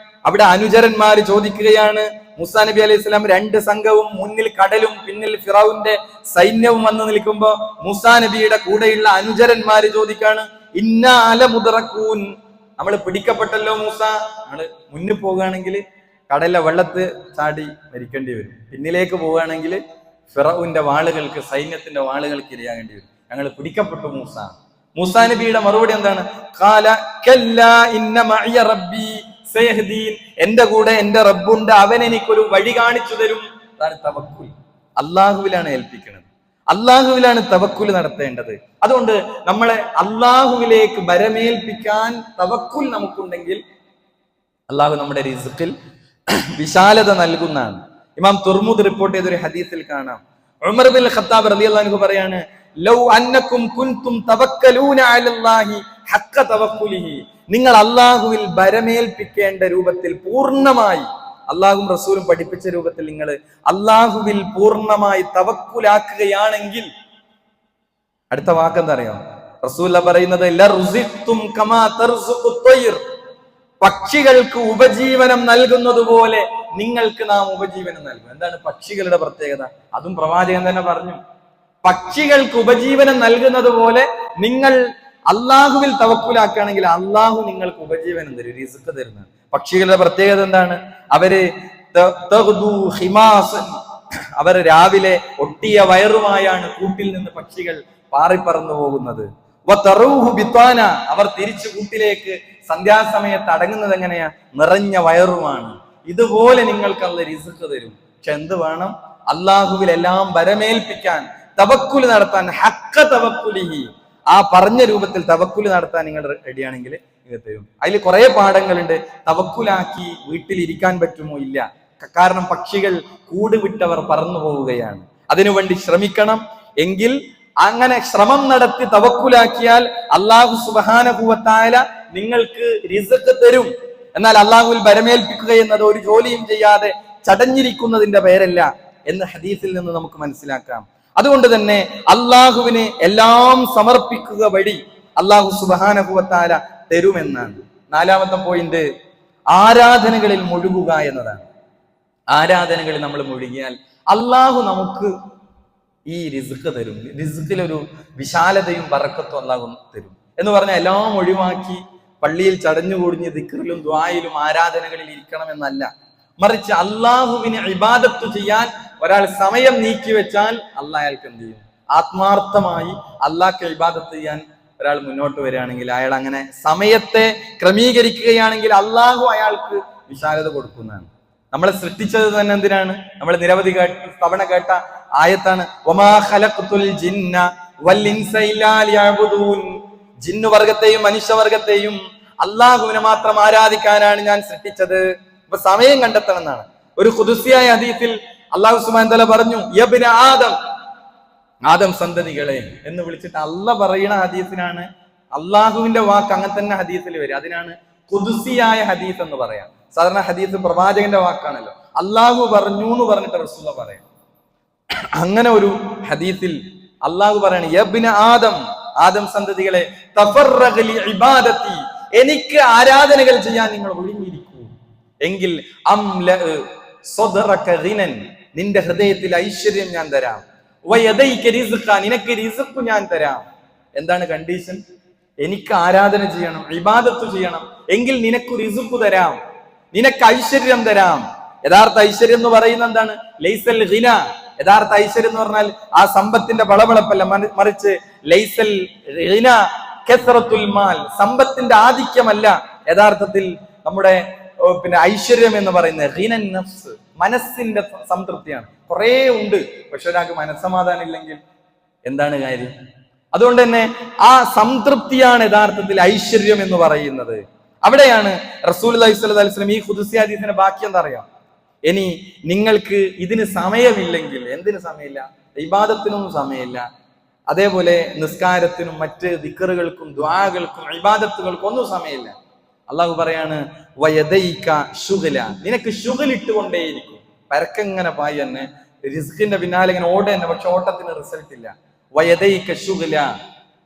അവിടെ അനുചരന്മാർ ചോദിക്കുകയാണ്. മൂസാ നബി അലൈഹിസ്സലാം രണ്ട് സംഘവും, മുന്നിൽ കടലും പിന്നിൽ ഫിറഔന്റെ സൈന്യവും വന്ന് നിൽക്കുമ്പോ മൂസാ നബിയുടെ കൂടെയുള്ള അനുചരന്മാര് ചോദിക്കാണ്, ഇന്നാ ലമുദ്റകൂൻ, നമ്മൾ പിടിക്കപ്പെട്ടല്ലോ മൂസ, നമ്മള് മുന്നിൽ പോകുകയാണെങ്കിൽ കടലിലെ വെള്ളത്ത് ചാടി മരിക്കേണ്ടി വരും, പിന്നിലേക്ക് പോവുകയാണെങ്കിൽ ഫിറഔന്റെ വാളുകൾക്ക്, സൈന്യത്തിന്റെ വാളുകൾക്ക് ഇരയാകേണ്ടി വരും, ഞങ്ങൾ പിടിക്കപ്പെട്ടു മൂസ. മൂസാ നബിയുടെ മറുപടി എന്താണ്? ഖാല കല്ലാ ഇന്ന മഅയ റബ്ബി സയഹ്ദീൻ, എന്റെ കൂടെ എന്റെ റബ്ബുണ്ട്, അവൻ എനിക്കൊരു വഴി കാണിച്ചു തരും. അതാണ് തവക്കുൽ. അല്ലാഹുവിലാണ് ഏൽപ്പിക്കുന്നത്, അല്ലാഹുവിലാണ് തവക്കുൽ നടത്തേണ്ടത്. അതുകൊണ്ട് നമ്മളെ അല്ലാഹുവിലേക്ക് ഭരമേൽപ്പിക്കാൻ തവക്കുൽ നമുക്കുണ്ടെങ്കിൽ അല്ലാഹു നമ്മുടെ റിസ്ഖിൽ വിശാലത നൽകുന്നതാണ്. ഇമാം തുർമുദ് റിപ്പോർട്ട് ചെയ്തൊരു ഹദീസിൽ കാണാം, ഉമർ ബിൻ ഖത്താബ് റളിയല്ലാഹു അൻഹു പറയാണ്, ലൗ അന്നകും കുൻതും തവക്കലൂന അലല്ലാഹി ഹഖ്ക തവക്കുലിഹി, നിങ്ങൾ അല്ലാഹുവിൽ ഭരമേൽപ്പിക്കേണ്ട രൂപത്തിൽ പൂർണ്ണമായി, അല്ലാഹുവും റസൂലും പഠിപ്പിച്ച രൂപത്തിൽ നിങ്ങൾ അല്ലാഹുവിൽ പൂർണ്ണമായി തവക്കുലാക്കുകയാണെങ്കിൽ, അടുത്ത വാക്കെന്താ അറിയാം? റസൂൽ പറയുന്നത് ലറുസിഖ്തും കമാ തർസുഖു ത്വയ്ർ, പക്ഷികൾക്ക് ഉപജീവനം നൽകുന്നത് പോലെ നിങ്ങൾക്ക് നാം ഉപജീവനം നൽകും. എന്താണ് പക്ഷികളുടെ പ്രത്യേകത? അതും പ്രവാചകൻ തന്നെ പറഞ്ഞു. പക്ഷികൾക്ക് ഉപജീവനം നൽകുന്നത് പോലെ നിങ്ങൾ അല്ലാഹുവിൽ തവക്കുലാക്കുകയാണെങ്കിൽ അല്ലാഹു നിങ്ങൾക്ക് ഉപജീവനം തരും, റിസ്ക് തരുന്നതാണ്. പക്ഷികളുടെ പ്രത്യേകത എന്താണ്? അവര് അവർ രാവിലെ ഒട്ടിയ വയറുമായാണ് കൂട്ടിൽ നിന്ന് പക്ഷികൾ പാറിപ്പറന്നു പോകുന്നത്. അവർ തിരിച്ചു കൂട്ടിലേക്ക് സന്ധ്യാസമയത്ത് അടങ്ങുന്നത് എങ്ങനെയാ? നിറഞ്ഞ വയറുമാണ്. ഇതുപോലെ നിങ്ങൾക്ക് അല്ലാഹ് റിസ്ക് തരും. പക്ഷെ എന്ത് വേണം? അള്ളാഹുവിൽ എല്ലാം ബരമേൽപ്പിക്കാൻ, തവക്കുല് നടത്താൻ, ഹഖ്ഖ തവക്കുലിഹി, ആ പറഞ്ഞ രൂപത്തിൽ തവക്കുല് നടത്താൻ നിങ്ങൾ റെഡിയാണെങ്കിൽ നിങ്ങൾ തരും. അതിൽ കുറെ പാഠങ്ങളുണ്ട്. തവക്കുലാക്കി വീട്ടിലിരിക്കാൻ പറ്റുമോ? ഇല്ല. കാരണം പക്ഷികൾ കൂട് വിട്ടവർ പറന്നു പോവുകയാണ്. അതിനുവേണ്ടി ശ്രമിക്കണം. എങ്കിൽ അങ്ങനെ ശ്രമം നടത്തി തവക്കുലാക്കിയാൽ അല്ലാഹു സുബ്ഹാനഹു വ തആല നിങ്ങൾക്ക് റിസ്ക് തരും. എന്നാൽ അള്ളാഹുവിൽ ബരമേൽപ്പിക്കുക എന്നത് ഒരു ജോലിയും ചെയ്യാതെ ചടഞ്ഞിരിക്കുന്നതിന്റെ പേരല്ല എന്ന് ഹദീസിൽ നിന്ന് നമുക്ക് മനസ്സിലാക്കാം. അതുകൊണ്ട് തന്നെ അള്ളാഹുവിന് എല്ലാം സമർപ്പിക്കുക വഴി അള്ളാഹു സുബ്ഹാനഹു വ തആല തരുമെന്നാണ്. നാലാമത്തെ പോയിന്റ് ആരാധനകളിൽ മുഴുകുക എന്നതാണ്. ആരാധനകളിൽ നമ്മൾ മുഴുകിയാൽ അള്ളാഹു നമുക്ക് ഈ റിസ്ക് തരും. റിസ്കിലൊരു വിശാലതയും ബറക്കത്തും അള്ളാഹു തരും. എന്ന് പറഞ്ഞാൽ എല്ലാം ഒഴിവാക്കി പള്ളിയിൽ ചടഞ്ഞുകൂടിഞ്ഞ് ദിക്റിലും ദുആയിലും ആരാധനകളിൽ ഇരിക്കണമെന്നല്ല. മറിച്ച് അള്ളാഹുവിന് ഇബാദത്ത് ചെയ്യാൻ ഒരാൾ സമയം നീക്കി വെച്ചാൽ അള്ളാഹ് അയാൾക്ക് എന്ത് ചെയ്യും? ആത്മാർത്ഥമായി അള്ളാഹ്ക്ക് ഇബാദത്ത് ചെയ്യാൻ ഒരാൾ മുന്നോട്ട് വരികയാണെങ്കിൽ, അയാൾ അങ്ങനെ സമയത്തെ ക്രമീകരിക്കുകയാണെങ്കിൽ അള്ളാഹു അയാൾക്ക് വിശാലത കൊടുക്കുന്നതാണ്. നമ്മളെ സൃഷ്ടിച്ചത് തന്നെ എന്തിനാണ്? നമ്മൾ നിരവധി തവണ കേട്ട ആയത്താണ്, വമാ ഖലഖ്തുൽ ജിന്ന വൽ ഇൻസ ഇല്ലാ ലിയഅ്ബുദൂൻ. ജിന്നുവർഗത്തെയും മനുഷ്യവർഗത്തെയും അള്ളാഹുവിനെ മാത്രം ആരാധിക്കാനാണ് ഞാൻ സൃഷ്ടിച്ചത്. അപ്പൊ സമയം കണ്ടെത്തണം എന്നാണ്. ഒരു ഖുദ്സിയായ ഹദീസിൽ അല്ലാഹു സുബ്ഹാനഹു വ തആല പറഞ്ഞു, യബ്ന ആദം, ആദം സന്തതികളെ എന്ന് വിളിച്ചിട്ട് അള്ളാഹ് പറയുന്ന ഹദീസിനാണ്, അള്ളാഹുവിന്റെ വാക്ക് അങ്ങനെ തന്നെ ഹദീസിൽ വരും. അതിനാണ് ഖുദ്സിയായ ഹദീസ് എന്ന് പറയാം. സാധാരണ ഹദീസ് പ്രവാചകന്റെ വാക്കാണല്ലോ. അള്ളാഹു പറഞ്ഞു എന്ന് പറഞ്ഞിട്ട് റസൂൽ പറയാം. അങ്ങനെ ഒരു ഹദീസിൽ അള്ളാഹു പറയാണ്, യബ്ന ആദം, ആദം സന്തതികളെ, തഫറഗ ലി ഇബാദത്തി, എനിക്ക് ആരാധനകൾ ചെയ്യാൻ നിങ്ങൾ ഒഴിഞ്ഞിരിക്കൂ. എങ്കിൽ അംല സദറക ഗിനൻ, നിന്റെ ഹൃദയത്തിൽ ഐശ്വര്യം ഞാൻ തരാം. വയദൈക റിസ്ഖ, നിനക്ക് റിസ്ഖ് ഞാൻ തരാം. എന്താണ് കണ്ടീഷൻ? എനിക്ക് ആരാധന ചെയ്യണം, ഇബാദത്ത് ചെയ്യണം, എങ്കിൽ നിനക്ക് റിസ്ഖ് തരാം, നിനക്ക് ഐശ്വര്യം തരാം. യഥാർത്ഥ ഐശ്വര്യം എന്ന് പറയുന്നത് എന്താണ്? ലൈസൽ ഗിന. യഥാർത്ഥ ഐശ്വര്യം എന്ന് പറഞ്ഞാൽ ആ സമ്പത്തിന്റെ വളവളപ്പല്ല, മറിച്ച് ലൈസൽ ഗിന കസ്റത്തുൽ മാൽ, സമ്പത്തിന്റെ ആധിക്യമല്ല യഥാർത്ഥത്തിൽ നമ്മുടെ ഐശ്വര്യം എന്ന് പറയുന്നത്. ഗിനൻ നഫ്സ്, മനസ്സിന്റെ സംതൃപ്തിയാണ്. കുറെ ഉണ്ട്, പക്ഷെ ഒരാൾക്ക് മനസ്സമാധാനം ഇല്ലെങ്കിൽ എന്താണ് കാര്യം? അതുകൊണ്ട് തന്നെ ആ സംതൃപ്തിയാണ് യഥാർത്ഥത്തിൽ ഐശ്വര്യം എന്ന് പറയുന്നത്. അവിടെയാണ് റസൂലുള്ളാഹി സ്വല്ലല്ലാഹു അലൈഹി വസല്ലം ഈ ഖുദ്സി ഹദീസിന്റെ ബാക്കി എന്താ അറിയാം? ഇനി നിങ്ങൾക്ക് ഇതിന് സമയമില്ലെങ്കിൽ, എന്തിനു സമയമില്ല? ഇബാദത്തിനൊന്നും സമയമില്ല. അതേപോലെ നിസ്കാരത്തിനും മറ്റ് ദിക്റുകൾക്കും ദുആകൾക്കും ഇബാദത്തുകൾക്കും ഒന്നും സമയമില്ല. അള്ളാഹു പറയാണ്, വയദൈക ശുഗ്ല, നിനക്ക് ശുഗ്ലിട്ടുകൊണ്ടേയിരിക്കും. പരക്കെങ്ങനെ പായി തന്നെ, റിസ്കിന്റെ പിന്നാലെ ഇങ്ങനെ ഓട തന്നെ, പക്ഷെ ഓട്ടത്തിന് റിസൾട്ട് ഇല്ല. വയദൈക ശുഗ്ല.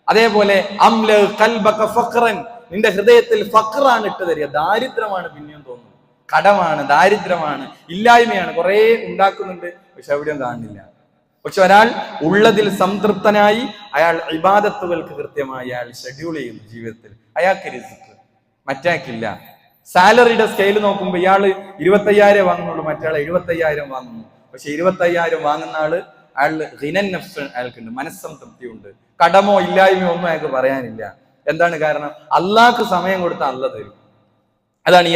അതേപോലെ അംല ഖൽബക ഫഖ്റൻ, നിന്റെ ഹൃദയത്തിൽ ഫഖ്റാണ് ഇട്ട് തരിക. ദാരിദ്ര്യമാണ് പിന്നെയും തോന്നുന്നു, കടമാണ്, ദാരിദ്ര്യമാണ്, ഇല്ലായ്മയാണ്. കുറെ ഉണ്ടാക്കുന്നുണ്ട്, പക്ഷെ എവിടെയും കാണുന്നില്ല. പക്ഷെ ഒരാൾ ഉള്ളതിൽ സംതൃപ്തനായി അയാൾ ഇബാദത്തുകൾക്ക് കൃത്യമായി അയാൾ ഷെഡ്യൂൾ ചെയ്യുന്നു ജീവിതത്തിൽ, അയാൾക്ക് റിസ്ക്, മറ്റാക്കില്ല. സാലറിയുടെ സ്കെയിൽ നോക്കുമ്പോൾ ഇയാള് 25,000 വാങ്ങുന്നുള്ളൂ, മറ്റയാൾ 75,000 വാങ്ങുന്നു. പക്ഷെ 25,000 വാങ്ങുന്ന ആള് അയാൾ ഗിനൻ നഫ്സ്, അയാൾക്കുണ്ട്, മനസ്സംതൃപ്തി ഉണ്ട്. കടമോ ഇല്ലായ്മയോ ഒന്നും അയാൾക്ക് പറയാനില്ല. എന്താണ് കാരണം? അള്ളാഹ്ക്ക് സമയം കൊടുത്ത അള്ളാഹ് തരും. അതാണ്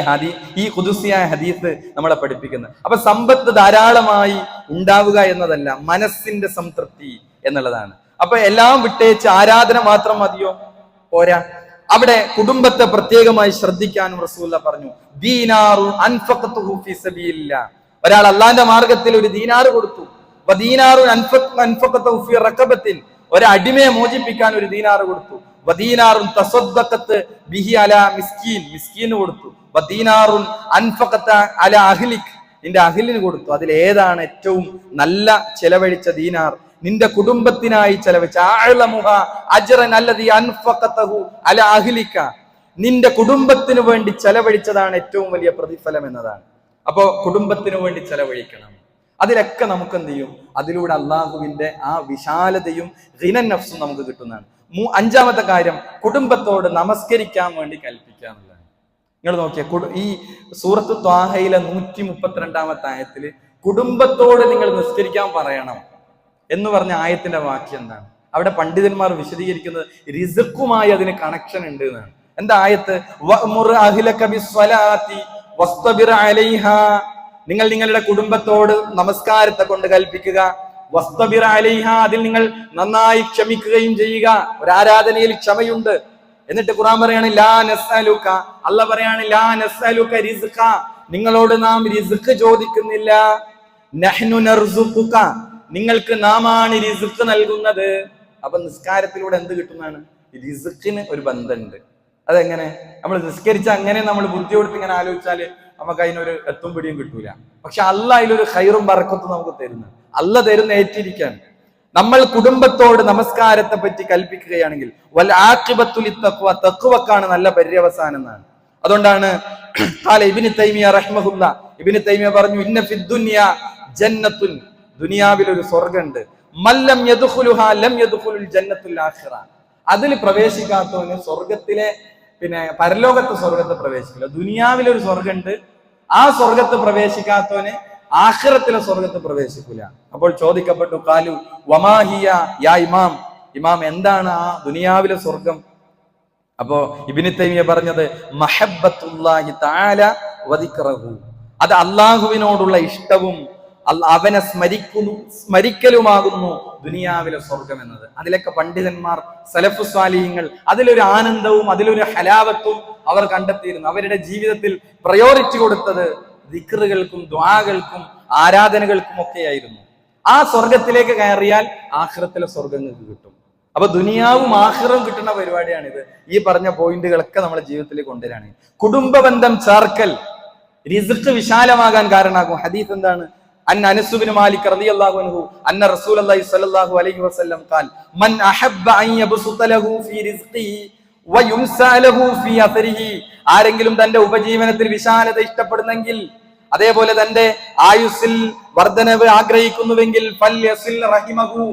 ഈ ഖുദ്സിയായ ഹദീസ് നമ്മളെ പഠിപ്പിക്കുന്നത്. അപ്പൊ സമ്പത്ത് ധാരാളമായി ഉണ്ടാവുക എന്നതല്ല, മനസ്സിന്റെ സംതൃപ്തി എന്നുള്ളതാണ്. അപ്പൊ എല്ലാം വിട്ടേച്ച് ആരാധന മാത്രം മതിയോ? പോരാ. അവിടെ കുടുംബത്തെ പ്രത്യേകമായി ശ്രദ്ധിക്കാനും റസൂലുള്ളാഹി പറഞ്ഞു. ദീനാറു അൻഫഖതുഹു ഫീ സബീലില്ലാഹ്, ഒരാൾ അള്ളാന്റെ മാർഗത്തിൽ ഒരു ദീനാറ് കൊടുത്തു. വദീനാറു അൻഫഖതുഹു ഫീ റഖബത്തിൻ, ഒരു അടിമയെ മോചിപ്പിക്കാൻ ഒരു ദീനാറ് കൊടുത്തു. വദീനാറുൻ തസദ്ദഖത് ബിഹി അലാ മിസ്കീൻ, മിസ്കീന് കൊടുത്തു. വദീനാറുൻ അൻഫഖത അലാ അഹ്ലിക്, നിന്റെ അഹ്ലിന് കൊടുത്തു. അതിൽ ഏതാണ് ഏറ്റവും നല്ല ചെലവഴിച്ച ദീനാർ? നിന്റെ കുടുംബത്തിനായി ചെലവഴിച്ച അഅ്ലമുഹ അജ്റൻ അല്ലദീ അൻഫഖതഹു അലാ അഹ്ലിക, നിന്റെ കുടുംബത്തിന് വേണ്ടി ചെലവഴിച്ചതാണ് ഏറ്റവും വലിയ പ്രതിഫലം എന്നതാണ്. അപ്പോ കുടുംബത്തിന് വേണ്ടി ചെലവഴിക്കണം. അതിലൊക്കെ നമുക്ക് എന്ത് ചെയ്യും? അതിലൂടെ അള്ളാഹുവിന്റെ ആ വിശാലതയും ഗിനൻ നഫ്സും നമുക്ക് കിട്ടുന്നതാണ്. അഞ്ചാമത്തെ കാര്യം, കുടുംബത്തോട് നമസ്കരിക്കാൻ വേണ്ടി കൽപ്പിക്കുക എന്നുള്ളതാണ്. നിങ്ങൾ നോക്കിയ ഈ സൂറത്ത് ത്വാഹയിലെ 132-ാമത്തെ ആയത്തില് കുടുംബത്തോട് നിങ്ങൾ നിസ്കരിക്കാൻ പറയണം എന്ന് പറഞ്ഞ ആയത്തിന്റെ വാക്യം എന്താണ്? അവിടെ പണ്ഡിതന്മാർ വിശദീകരിക്കുന്നത് റിസ്ക്കുമായി അതിന് കണക്ഷൻ ഉണ്ട് എന്നാണ്. എന്താ ആയത്ത്? വഅ്മുർ അഹ്ലക ബിസ്സലാത്തി വസ്തബിർ അലൈഹാ, നിങ്ങൾ നിങ്ങളുടെ കുടുംബത്തോട് നമസ്കാരത്തെ കൊണ്ട് കൽപ്പിക്കുക. വസ്തബിർ അലൈഹാ, അതിൽ നിങ്ങൾ നന്നായി ക്ഷമിക്കുകയും ചെയ്യുക. ഒരു ആരാധനയിൽ ക്ഷമയുണ്ട്. എന്നിട്ട് ഖുർആൻ പറയാണ് ലാ നസ്അലുക, അല്ലാഹ് പറയാണ് ലാ നസ്അലുക റിസ്ഖ, നിങ്ങളോട് നാം റിസ്ക് ചോദിക്കുന്നില്ല. നഹ്നു നർസുഖുക, നിങ്ങൾക്ക് നാമാണ് റിസ്ക് നൽകുന്നത്. അപ്പൊ നിസ്കാരത്തിലൂടെ എന്ത് കിട്ടുന്നതാണ്? റിസ്ക്കിന് ഒരു ബന്ധമുണ്ട്. അതെങ്ങനെ? നമ്മൾ നിസ്കരിച്ച അങ്ങനെ നമ്മൾ ബുദ്ധി കൊടുത്ത് ഇങ്ങനെ ആലോചിച്ചാല് നമുക്ക് അതിനൊരു എത്തും പിടിയും കിട്ടൂല. പക്ഷെ അള്ളാഹ് അതിലൊരു ഖൈറും ബറക്കത്തും നമുക്ക് തരുന്നു. അള്ളാഹ് തരുന്ന ഏറ്റിരിക്കാൻ. നമ്മൾ കുടുംബത്തോട് നമസ്കാരത്തെ പറ്റി കൽപ്പിക്കുകയാണെങ്കിൽ വൽ ആഖിബത്തു ലിത്തഖ്വ, തഖ്വക്കാണ് നല്ല പര്യവസാനം എന്നാണ്. അതുകൊണ്ടാണ് ഇബ്നു തൈമിയ റഹ്മഹുല്ലാ, ഇബ്നു തൈമിയ പറഞ്ഞു ഇന്ന ഫിദ് ദുനിയ ജന്നത്തുൻ, ദുനിയാവിൽ ഒരു സ്വർഗ്ഗമുണ്ട്. മല്ലം യദ്ഖുലുഹാ ലം യദ്ഖുലുൽ ജന്നത്തുൽ ആഖിറ, അതിൽ പ്രവേശിക്കാത്തവന് സ്വർഗത്തിലെ പരലോകത്തെ സ്വർഗത്തെ പ്രവേശിക്കില്ല. ദുനിയാവിലൊരു സ്വർഗമുണ്ട്, ആ സ്വർഗത്ത് പ്രവേശിക്കാത്തവന് ആഖിറത്തിലെ സ്വർഗത്ത് പ്രവേശിക്കില്ല. അപ്പോൾ ചോദിക്കപ്പെട്ടു ഖാലു വമാഹിയ യാ ഇമാം, ഇമാം എന്താണ് ആ ദുനിയാവിലെ സ്വർഗം? അപ്പോ ഇബ്നു തൈമിയ പറഞ്ഞത് മഹബ്ബത്തുല്ലാഹി തആല വദിക്റഹു, അത് അല്ലാഹുവിനോടുള്ള ഇഷ്ടവും അവനെ സ്മരിക്കലുമാകുന്നു ദുനിയാവിലെ സ്വർഗം എന്നത്. അതിലൊക്കെ പണ്ഡിതന്മാർ സലഫു സ്വാലിഹീങ്ങൾ അതിലൊരു ആനന്ദവും അതിലൊരു ഹലാവത്തും അവർ കണ്ടെത്തിയിരുന്നു. അവരുടെ ജീവിതത്തിൽ പ്രയോറിറ്റി കൊടുത്തത് ദിക്റുകൾക്കും ദുആകൾക്കും ആരാധനകൾക്കും ഒക്കെയായിരുന്നു. ആ സ്വർഗത്തിലേക്ക് കയറിയാൽ ആഖിറത്തിലെ സ്വർഗങ്ങൾക്ക് കിട്ടും. അപ്പൊ ദുനിയാവും ആഖിറവും കിട്ടുന്ന പരിപാടിയാണിത്. ഈ പറഞ്ഞ പോയിന്റുകളൊക്കെ നമ്മുടെ ജീവിതത്തിൽ കൊണ്ടുവരാണ്. കുടുംബ ബന്ധം ചേർക്കൽ റിസ്ക് വിശാലമാകാൻ കാരണമാകും. ഹദീസ് എന്താണ്? അന്ന അനസ് ബിൻ മാലിക് റളിയല്ലാഹു അൻഹു അന്ന റസൂലുള്ളാഹി സ്വല്ലല്ലാഹു അലൈഹി വസല്ലം ഖാൽ മൻ അഹബ്ബ അൻ യബ്സുത ലഹു ഫീ റിസ്ഖിഹി വയുൻസാ ലഹു ഫീ അഥരിഹി, ആരെങ്കിലും തന്റെ ഉപജീവനത്തിൽ വിശാലത ഇഷ്ടപ്പെടുന്നെങ്കിൽ, അതേപോലെ തന്റെ ആയുസ്സിൽ വർധനവ് ആഗ്രഹിക്കുന്നുവെങ്കിൽ ഫൽയസിൽ റഹിമഹു,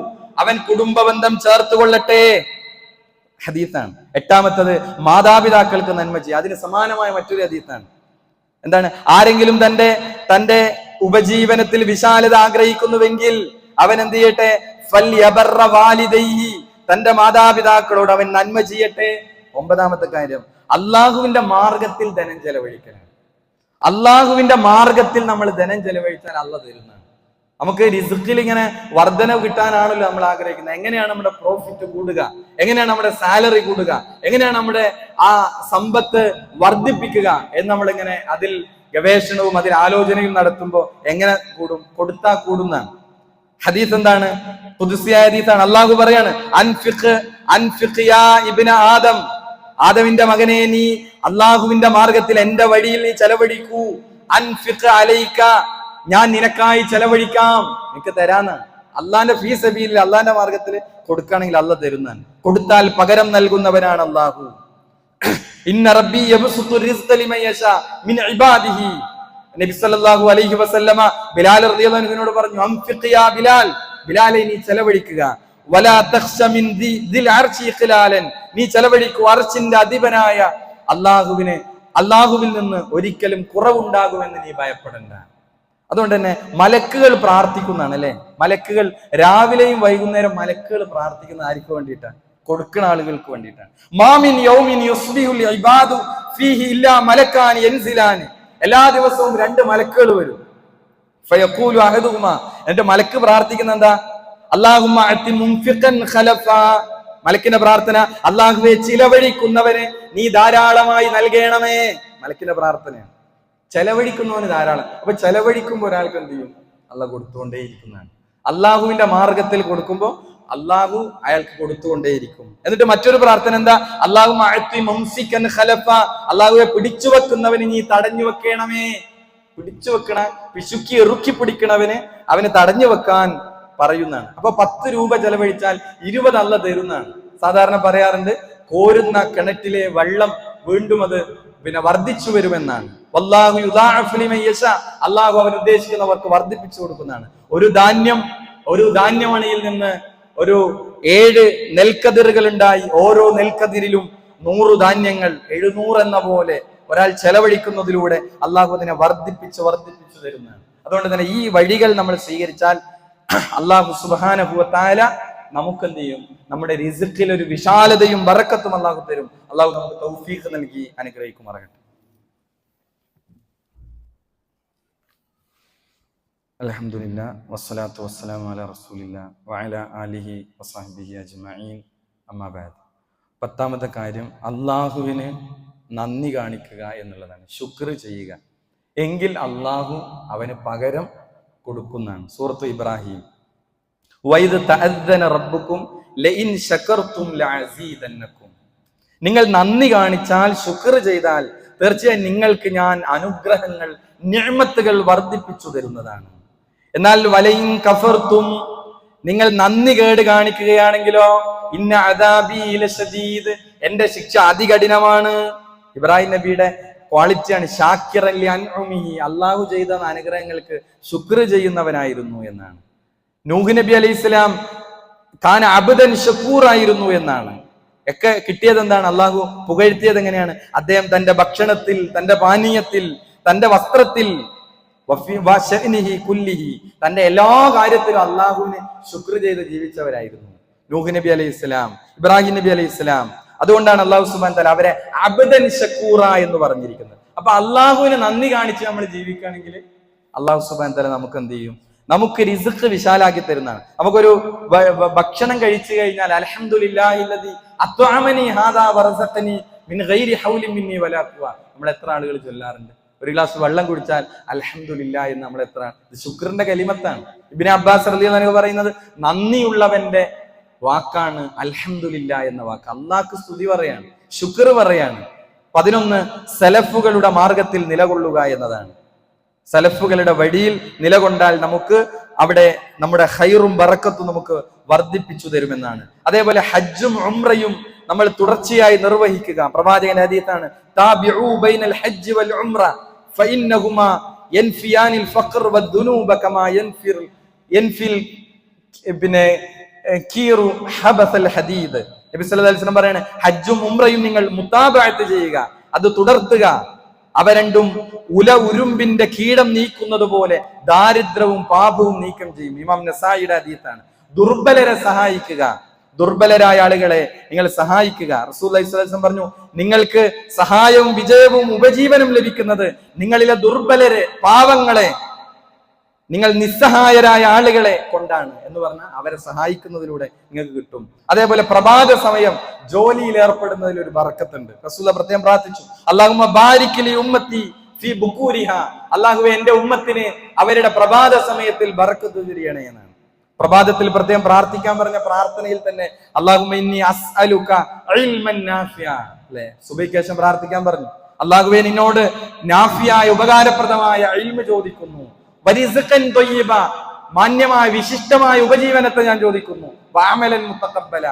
അവൻ കുടുംബ ബന്ധം ചേർത്തുകൊള്ളട്ടെ. ഹദീസാണ്. എട്ടാമത്തത് മാതാപിതാക്കൾക്ക് നന്മ ചെയ്യുക. അതിന് സമാനമായ മറ്റൊരു ഹദീസാണ്. എന്താണ്? ആരെങ്കിലും തന്റെ ഉപജീവനത്തിൽ വിശാലത ആഗ്രഹിക്കുന്നുവെങ്കിൽ അവൻ എന്ത് ചെയ്യട്ടെ? ഫൽയബറ വാലിദൈഹി, തന്റെ മാതാപിതാക്കളോട് അവൻ നന്മ ചെയ്യട്ടെ. ഒമ്പതാമത്തെ കാര്യം അള്ളാഹുവിന്റെ മാർഗത്തിൽ ധനം ചെലവഴിക്കണം. അള്ളാഹുവിന്റെ മാർഗത്തിൽ നമ്മൾ ധനം ചെലവഴിച്ചാൽ അള്ളാഹ് തരുന്നതാണ്. നമുക്ക് റിസ്ക്കിൽ ഇങ്ങനെ വർധനവ് കിട്ടാനാണല്ലോ നമ്മൾ ആഗ്രഹിക്കുന്നത്. എങ്ങനെയാണ് നമ്മുടെ പ്രോഫിറ്റ് കൂടുക, എങ്ങനെയാണ് നമ്മുടെ സാലറി കൂടുക, എങ്ങനെയാണ് നമ്മുടെ ആ സമ്പത്ത് വർദ്ധിപ്പിക്കുക എന്ന് നമ്മളിങ്ങനെ അതിൽ ഗവേഷണവും അതിൽ ആലോചനയും നടത്തുമ്പോൾ എങ്ങനെ കൂടും? കൊടുത്താ കൂടുന്നതാണ്. ഹദീസ് എന്താണ്? ഖുദ്സിയായ ഹദീസാണ്. അള്ളാഹു പറയാണ് അൻഫിഖ് യാ ഇബ്ന ആദം, ആദമിന്റെ മകനെ നീ അള്ളാഹുവിന്റെ മാർഗത്തിൽ എന്റെ വഴിയിൽ നീ ചെലവഴിക്കൂ. അൻഫിഖ് അലൈക, ഞാൻ നിനക്കായി ചെലവഴിക്കാം, നിനക്ക് തരാന്നാണ്. അള്ളാന്റെ ഫീ സബീലിൽ അള്ളാന്റെ മാർഗത്തിൽ കൊടുക്കുകയാണെങ്കിൽ അള്ളാഹ് തരുന്നതാണ്. കൊടുത്താൽ പകരം നൽകുന്നവനാണ് അള്ളാഹു. ഇന്ന റബ്ബി യബ്സുത്തു റിസ്ഖ ലിമൻ യശാ മിൻ ഇബാദിഹി, നബി സല്ലല്ലാഹു അലൈഹി വസല്ലമ ബിലാൽ റളിയല്ലാഹു അൻഹുവിനോട് പറഞ്ഞു അൻഫിഖ് യാ ബിലാൽ, ബിലാലെ നീ ചെലവഴിക്കുക. വലാ തഖ്ശ മിൻ ദിൽ അർശി ഖിലാലൻ, നീ ചെലവഴിക്കൂ അർശിന്റെ അധിപനായ അള്ളാഹുവിൽ നിന്ന് ഒരിക്കലും കുറവുണ്ടാകുമെന്ന് നീ ഭയപ്പെടണ്ട. അതുകൊണ്ട് തന്നെ മലക്കുകൾ പ്രാർത്ഥിക്കുന്നതാണ് അല്ലെ. മലക്കുകൾ രാവിലെയും വൈകുന്നേരം മലക്കുകൾ പ്രാർത്ഥിക്കുന്ന ആർക്ക് വേണ്ടിയിട്ടാണ്? കൊടുക്കുന്ന ആളുകൾക്ക് വേണ്ടിയിട്ടാണ്. മാമിൻ യൗമിൻ യുസ്ബിഹുൽ ഇബാദു ഫീഹി ഇല്ലാ മലക്കാനി യൻസിലാനി, എല്ലാ ദിവസവും രണ്ട് മലക്കുകൾ വരും. ഫയഖൂലു അഹദുഹുമാ, എന്നിട്ട് മലക്ക് പ്രാർത്ഥിക്കുന്ന എന്താ? അല്ലാഹുമ്മ അതി മുൻഫിഖൻ ഖലഫാ, മലക്കിന്റെ പ്രാർത്ഥന അല്ലാഹുവേ ചിലവഴിക്കുന്നവന് നീ ധാരാളമായി നൽകണമേ. മലക്കിന്റെ പ്രാർത്ഥനയാണ്. ചെലവഴിക്കുന്നവന് ധാരാളം. അപ്പൊ ചെലവഴിക്കുമ്പോൾ ഒരാൾക്ക് എന്ത് ചെയ്യും? അള്ളാഹ് കൊടുത്തുകൊണ്ടേയിരിക്കുന്നതാണ്. അള്ളാഹുവിന്റെ മാർഗത്തിൽ കൊടുക്കുമ്പോൾ അള്ളാഹു അയാൾക്ക് കൊടുത്തുകൊണ്ടേയിരിക്കും. എന്നിട്ട് മറ്റൊരു പ്രാർത്ഥന എന്താ? അള്ളാഹുവെ പിടിച്ചു വെക്കുന്നവന് നീ തടഞ്ഞു വെക്കണമേ. പിടിച്ചു വെക്കണ പിശുക്കി എറുക്കി പിടിക്കണവന് അവന് തടഞ്ഞു വെക്കാൻ പറയുന്നതാണ്. അപ്പൊ 10 രൂപ ചെലവഴിച്ചാൽ 20 അള്ളാഹ് തരുന്നതാണ്. സാധാരണ പറയാറുണ്ട് കോരുന്ന കിണറ്റിലെ വെള്ളം വീണ്ടും അത് വർദ്ധിച്ചു വരുമെന്നാണ്. വല്ലാഹു യുദാഇഫു ലിമൻ യശാ, അള്ളാഹു അവൻ ഉദ്ദേശിക്കുന്നവർക്ക് വർദ്ധിപ്പിച്ചു കൊടുക്കുന്നതാണ്. ഒരു ധാന്യമണിയിൽ നിന്ന് ഒരു 7 നെൽക്കതിറുകൾ ഉണ്ടായി. ഓരോ നെൽക്കതിരിലും 100 ധാന്യങ്ങൾ, 700 എന്ന പോലെ ഒരാൾ ചെലവഴിക്കുന്നതിലൂടെ അള്ളാഹു അതിനെ വർദ്ധിപ്പിച്ചു തരുന്നതാണ്. അതുകൊണ്ട് തന്നെ ഈ വഴികൾ നമ്മൾ സ്വീകരിച്ചാൽ അള്ളാഹു സുബ്ഹാനഹു വ തആല നമുക്കെന്ത് ചെയ്യും? നമ്മുടെ റിസ്ഖിൽ ഒരു വിശാലതയും ബറക്കത്തും അള്ളാഹു തരും. അള്ളാഹു നമുക്ക് തൗഫീഖ് നൽകി അനുഗ്രഹിക്കുമാറാകട്ടെ. അൽഹംദുലില്ലാഹ് വസ്സലാത്തു വസ്സലാമു അലാ റസൂലില്ലാഹ് വഅലാ ആലിഹി വസഹ്ബിഹി അജ്മഈൻ. അമ്മാ ബഅദ്. 10ാമത്തെ കാര്യം അള്ളാഹുവിന് നന്ദി കാണിക്കുക എന്നുള്ളതാണ്, ശുക്ർ ചെയ്യുക. എങ്കിൽ അള്ളാഹു അവന് പകരം കൊടുക്കുന്നതാണ്. സൂറത്ത് ഇബ്രാഹിം, വൈദ് തഅദ്ദന റബ്ബുക്കും ലഇൻ ശകർതും ലഅസീദന്നകും. നിങ്ങൾ നന്ദി കാണിച്ചാൽ, ശുക്ർ ചെയ്താൽ തീർച്ചയായും നിങ്ങൾക്ക് ഞാൻ അനുഗ്രഹങ്ങൾ, നിഅ്മത്തുകൾ വർദ്ധിപ്പിച്ചു തരുന്നതാണ്. എന്നാൽ വലയിൻ കഫർതും, നിങ്ങൾ നന്ദി കേട് കാണിക്കുകയാണെങ്കിലോ, ഇന്ന അദാബി ലശദീദ്, എന്റെ ശിക്ഷ അതികഠിനമാണ്. ഇബ്രാഹിം നബിയുടെ ക്വാളിറ്റിയാണ് ഷാക്കിറൻ ലിഅൻഉമിഹി, അള്ളാഹു ചെയ്ത അനുഗ്രഹങ്ങൾക്ക് ശുക്ർ ചെയ്യുന്നവനായിരുന്നു എന്നാണ്. നൂഹ് നബി അലൈഹിസ്സലാം കാന അബ്ദൻ ശക്കൂർ ആയിരുന്നു എന്നാണ്. ഒക്കെ കിട്ടിയത് എന്താണ്? അള്ളാഹു പുകഴ്ത്തിയത് എങ്ങനെയാണ്? അദ്ദേഹം തന്റെ ഭക്ഷണത്തിൽ, തന്റെ പാനീയത്തിൽ, തന്റെ വസ്ത്രത്തിൽ, തന്റെ എല്ലാ കാര്യത്തിലും അള്ളാഹുവിന് ശുക്ർ ചെയ്ത് ജീവിച്ചവരായിരുന്നു നൂഹ് നബി അലൈഹിസ്സലാം, ഇബ്രാഹിം നബി അലൈഹിസ്സലാം. അതുകൊണ്ടാണ് അള്ളാഹു സുബ്ഹാനഹു വ തആല അവരെ അബ്ദൻ ശക്കൂറ എന്ന് പറഞ്ഞിരിക്കുന്നത്. അപ്പൊ അള്ളാഹുവിന് നന്ദി കാണിച്ച് നമ്മൾ ജീവിക്കുകയാണെങ്കിൽ അള്ളാഹു സുബ്ഹാനഹു വ തആല നമുക്ക് എന്ത് ചെയ്യും? നമുക്ക് റിസ്ഖ് വിശാലാക്കി തരുന്നതാണ്. നമുക്കൊരു ഭക്ഷണം കഴിച്ചു കഴിഞ്ഞാൽ അൽഹംദുലില്ലാഹില്ലദി അത്അമനി ഹാദാ വറസഖനി മിൻ ഗൈരി ഹൗലിൻ മിന്നി വലാ ഖുവ. നമ്മൾ എത്ര ആളുകൾ ചൊല്ലാറുണ്ട്? ഒരു ഗ്ലാസ് വെള്ളം കുടിച്ചാൽ അൽഹംദുലില്ലാ എന്ന് നമ്മൾ എത്ര, ശുക്രിന്റെ കലിമത്താണ്. ഇബ്നു അബ്ബാസ് റളിയല്ലാഹു അൻഹു പറയുന്നത് നന്ദിയുള്ളവന്റെ വാക്കാണ് അൽഹംദുലില്ലാ എന്ന വാക്ക്. അള്ളാഹ്ക്ക് സ്തുതി പറയാണ്, ശുക്ർ പറയാണ്. 11 സലഫുകളുടെ മാർഗത്തിൽ നിലകൊള്ളുക എന്നതാണ്. സലഫുകളുടെ വഴിയിൽ നിലകൊണ്ടാൽ നമുക്ക് അവിടെ നമ്മുടെ ഖൈറും ബറക്കത്തും നമുക്ക് വർദ്ധിപ്പിച്ചു തരുമെന്നാണ്. അതേപോലെ ഹജ്ജും ഉംറയും നമ്മൾ തുടർച്ചയായി നിർവഹിക്കുക. പ്രവാചകന്റെ ഹദീസാണ്, താബിഉ ബൈനൽ ഹജ്ജ് വൽ ഉംറ ഫഇന്നഹുമാ യൻഫിയാനിൽ ഫഖർ വദ്ദുനൂബ കമാ യൻഫിൽ കീറു ഹബസൽ ഹദീദ്. നബി സല്ലല്ലാഹു അലൈഹി വസല്ലം പറയാണ്, ഹജ്ജും ഉംറയും നിങ്ങൾ മുതാബഅത്ത് ചെയ്യുക, അത് തുടർത്തുക. അവ രണ്ടും ഉരുമ്പിന്റെ കീടം നീക്കുന്നത് പോലെ ദാരിദ്ര്യവും പാപവും നീക്കം ചെയ്യും. ഇമാം നസായിയുടെ ഹദീസാണ്. ദുർബലരെ സഹായിക്കുക, ദുർബലരായ ആളുകളെ നിങ്ങൾ സഹായിക്കുക. റസൂലുള്ളാഹി സ്വല്ലല്ലാഹു അലൈഹി വസല്ലം പറഞ്ഞു, നിങ്ങൾക്ക് സഹായവും വിജയവും ഉപജീവനം ലഭിക്കുന്നത് നിങ്ങളിലെ ദുർബലരെ, പാവങ്ങളെ, നിങ്ങൾ നിസ്സഹായരായ ആളുകളെ കൊണ്ടാണ് എന്ന് പറഞ്ഞാൽ അവരെ സഹായിക്കുന്നതിലൂടെ നിങ്ങൾക്ക് കിട്ടും. അതേപോലെ പ്രഭാത സമയം ജോലിയിൽ ഏർപ്പെടുന്നതിൽ ഒരു ബറക്കത്തുണ്ട്. റസൂലുള്ളാഹി പ്രത്യേകം പ്രാർത്ഥിച്ചു, അല്ലാഹുമ്മ ബാരിക് ലി ഉമ്മത്തി ഫീ ബുകൂരിഹാ, അല്ലാഹുവേ എന്റെ ഉമ്മത്തിന് അവരുടെ പ്രഭാത സമയത്തിൽ ബറക്കത്ത് ചൊരിയണേ എന്നാണ്. പ്രഭാതത്തിൽ പ്രത്യേകം പ്രാർത്ഥിക്കാൻ പറഞ്ഞ പ്രാർത്ഥനയിൽ തന്നെ അല്ലാഹുമ്മ ഇന്നി അസ്അലുക ഇൽമൻ നാഫിഅ, അല്ലേ? സുബഹിക്ക് ശേഷം പ്രാർത്ഥിക്കാൻ പറഞ്ഞു, അല്ലാഹുവേ നിന്നോട് നാഫിയായ ഉപകാരപ്രദമായ ഇൽമ് ചോദിക്കുന്നു, വരിസ്ഖൻ ത്വയ്യിബ, മാന്യമായ വിശിഷ്ടമായ ഉപജീവനത്തെ ഞാൻ ചോദിക്കുന്നു, വഅമലൻ മുതഖബ്ബല,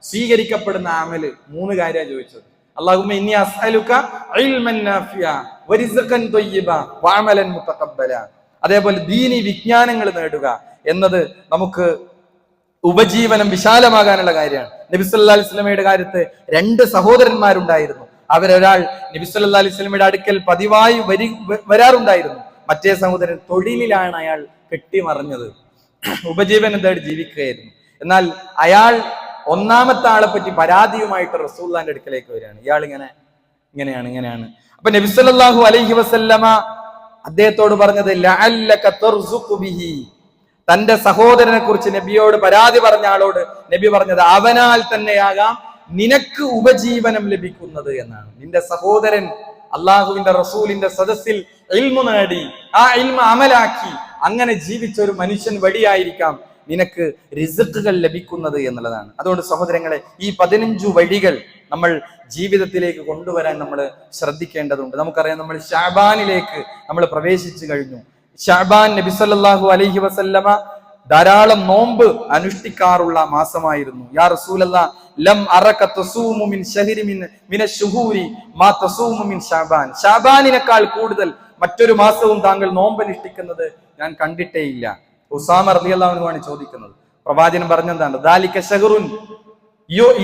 സ്വീകരിക്കപ്പെടുന്ന അമല്. 3 കാര്യമാണ് ചോദിച്ചത്. അല്ലാഹുമ്മ ഇന്നി അസ്അലുക ഇൽമൻ നാഫിഅ വരിസ്ഖൻ ത്വയ്യിബ വഅമലൻ മുതഖബ്ബല. അതേപോലെ ദീനി വിജ്ഞാനങ്ങൾ നേടുക എന്നത് നമുക്ക് ഉപജീവനം വിശാലമാകാനുള്ള കാര്യമാണ്. നബി സല്ലല്ലാഹു അലൈഹി വസല്ലമയുടെ കാര്യത്ത് 2 സഹോദരന്മാരുണ്ടായിരുന്നു. അവരൊരാൾ നബി സല്ലല്ലാഹു അലൈഹി വസല്ലമയുടെ അടുക്കൽ പതിവായി വരാറുണ്ടായിരുന്നു. മറ്റേ സഹോദരൻ തൊഴിലിലാണ് അയാൾ കെട്ടിമറിഞ്ഞത്, ഉപജീവനം തേടി ജീവിക്കുകയായിരുന്നു. എന്നാൽ അയാൾ 1ാമത്തെ ആളെ പറ്റി പരാതിയുമായിട്ട് റസൂലുള്ളാഹിന്റെ അടുക്കലേക്ക് വരികയാണ്. ഇയാൾ ഇങ്ങനെയാണ്. അപ്പൊ നബി സല്ലല്ലാഹു അലൈഹി വസല്ലമ അദ്ദേഹത്തോട് പറഞ്ഞത്, ലഅല്ലക തർസുഖു ബിഹി, തന്റെ സഹോദരനെ കുറിച്ച് നബിയോട് പരാതി പറഞ്ഞ ആളോട് നബി പറഞ്ഞത്, അവനാൽ തന്നെയാകാം നിനക്ക് ഉപജീവനം ലഭിക്കുന്നത് എന്നാണ്. നിന്റെ സഹോദരൻ അള്ളാഹുവിന്റെ റസൂലിന്റെ സദസ്സിൽ ഇൽമു നേടി, ആ ഇൽമ അമലാക്കി അങ്ങനെ ജീവിച്ച ഒരു മനുഷ്യൻ വഴിയായിരിക്കാം നിനക്ക് റിസ്ഖുകൾ ലഭിക്കുന്നത് എന്നുള്ളതാണ്. അതുകൊണ്ട് സഹോദരങ്ങളെ, ഈ 15 വഴികൾ നമ്മൾ ജീവിതത്തിലേക്ക് കൊണ്ടുവരാൻ നമ്മൾ ശ്രദ്ധിക്കേണ്ടതുണ്ട്. നമുക്കറിയാം, നമ്മൾ ശഅബാനിലേക്ക് നമ്മൾ പ്രവേശിച്ചു കഴിഞ്ഞു. ശഅബാൻ നബി സല്ലല്ലാഹു അലൈഹി വസല്ലമ ധാരാളം നോമ്പ് അനുഷ്ഠിക്കാറുള്ള മാസമായിരുന്നു. യാ റസൂലല്ലാഹ്, ലം അറക തസൂമു മിൻ ശഹരി മിന ശുഹൂരി മാ തസൂമു മിൻ ശഅബാൻ, ശഅബാനിനേക്കാൾ കൂടുതൽ മറ്റൊരു മാസവും താങ്കൾ നോമ്പ് അനുഷ്ഠിക്കുന്നത് ഞാൻ കണ്ടിട്ടേയില്ല. ഉസാമ റളിയല്ലാഹു അൻഹു ആണ് ചോദിക്കുന്നത്. പ്രവാചകൻ പറഞ്ഞെന്താണ്? ദാലിക ശഹറുൻ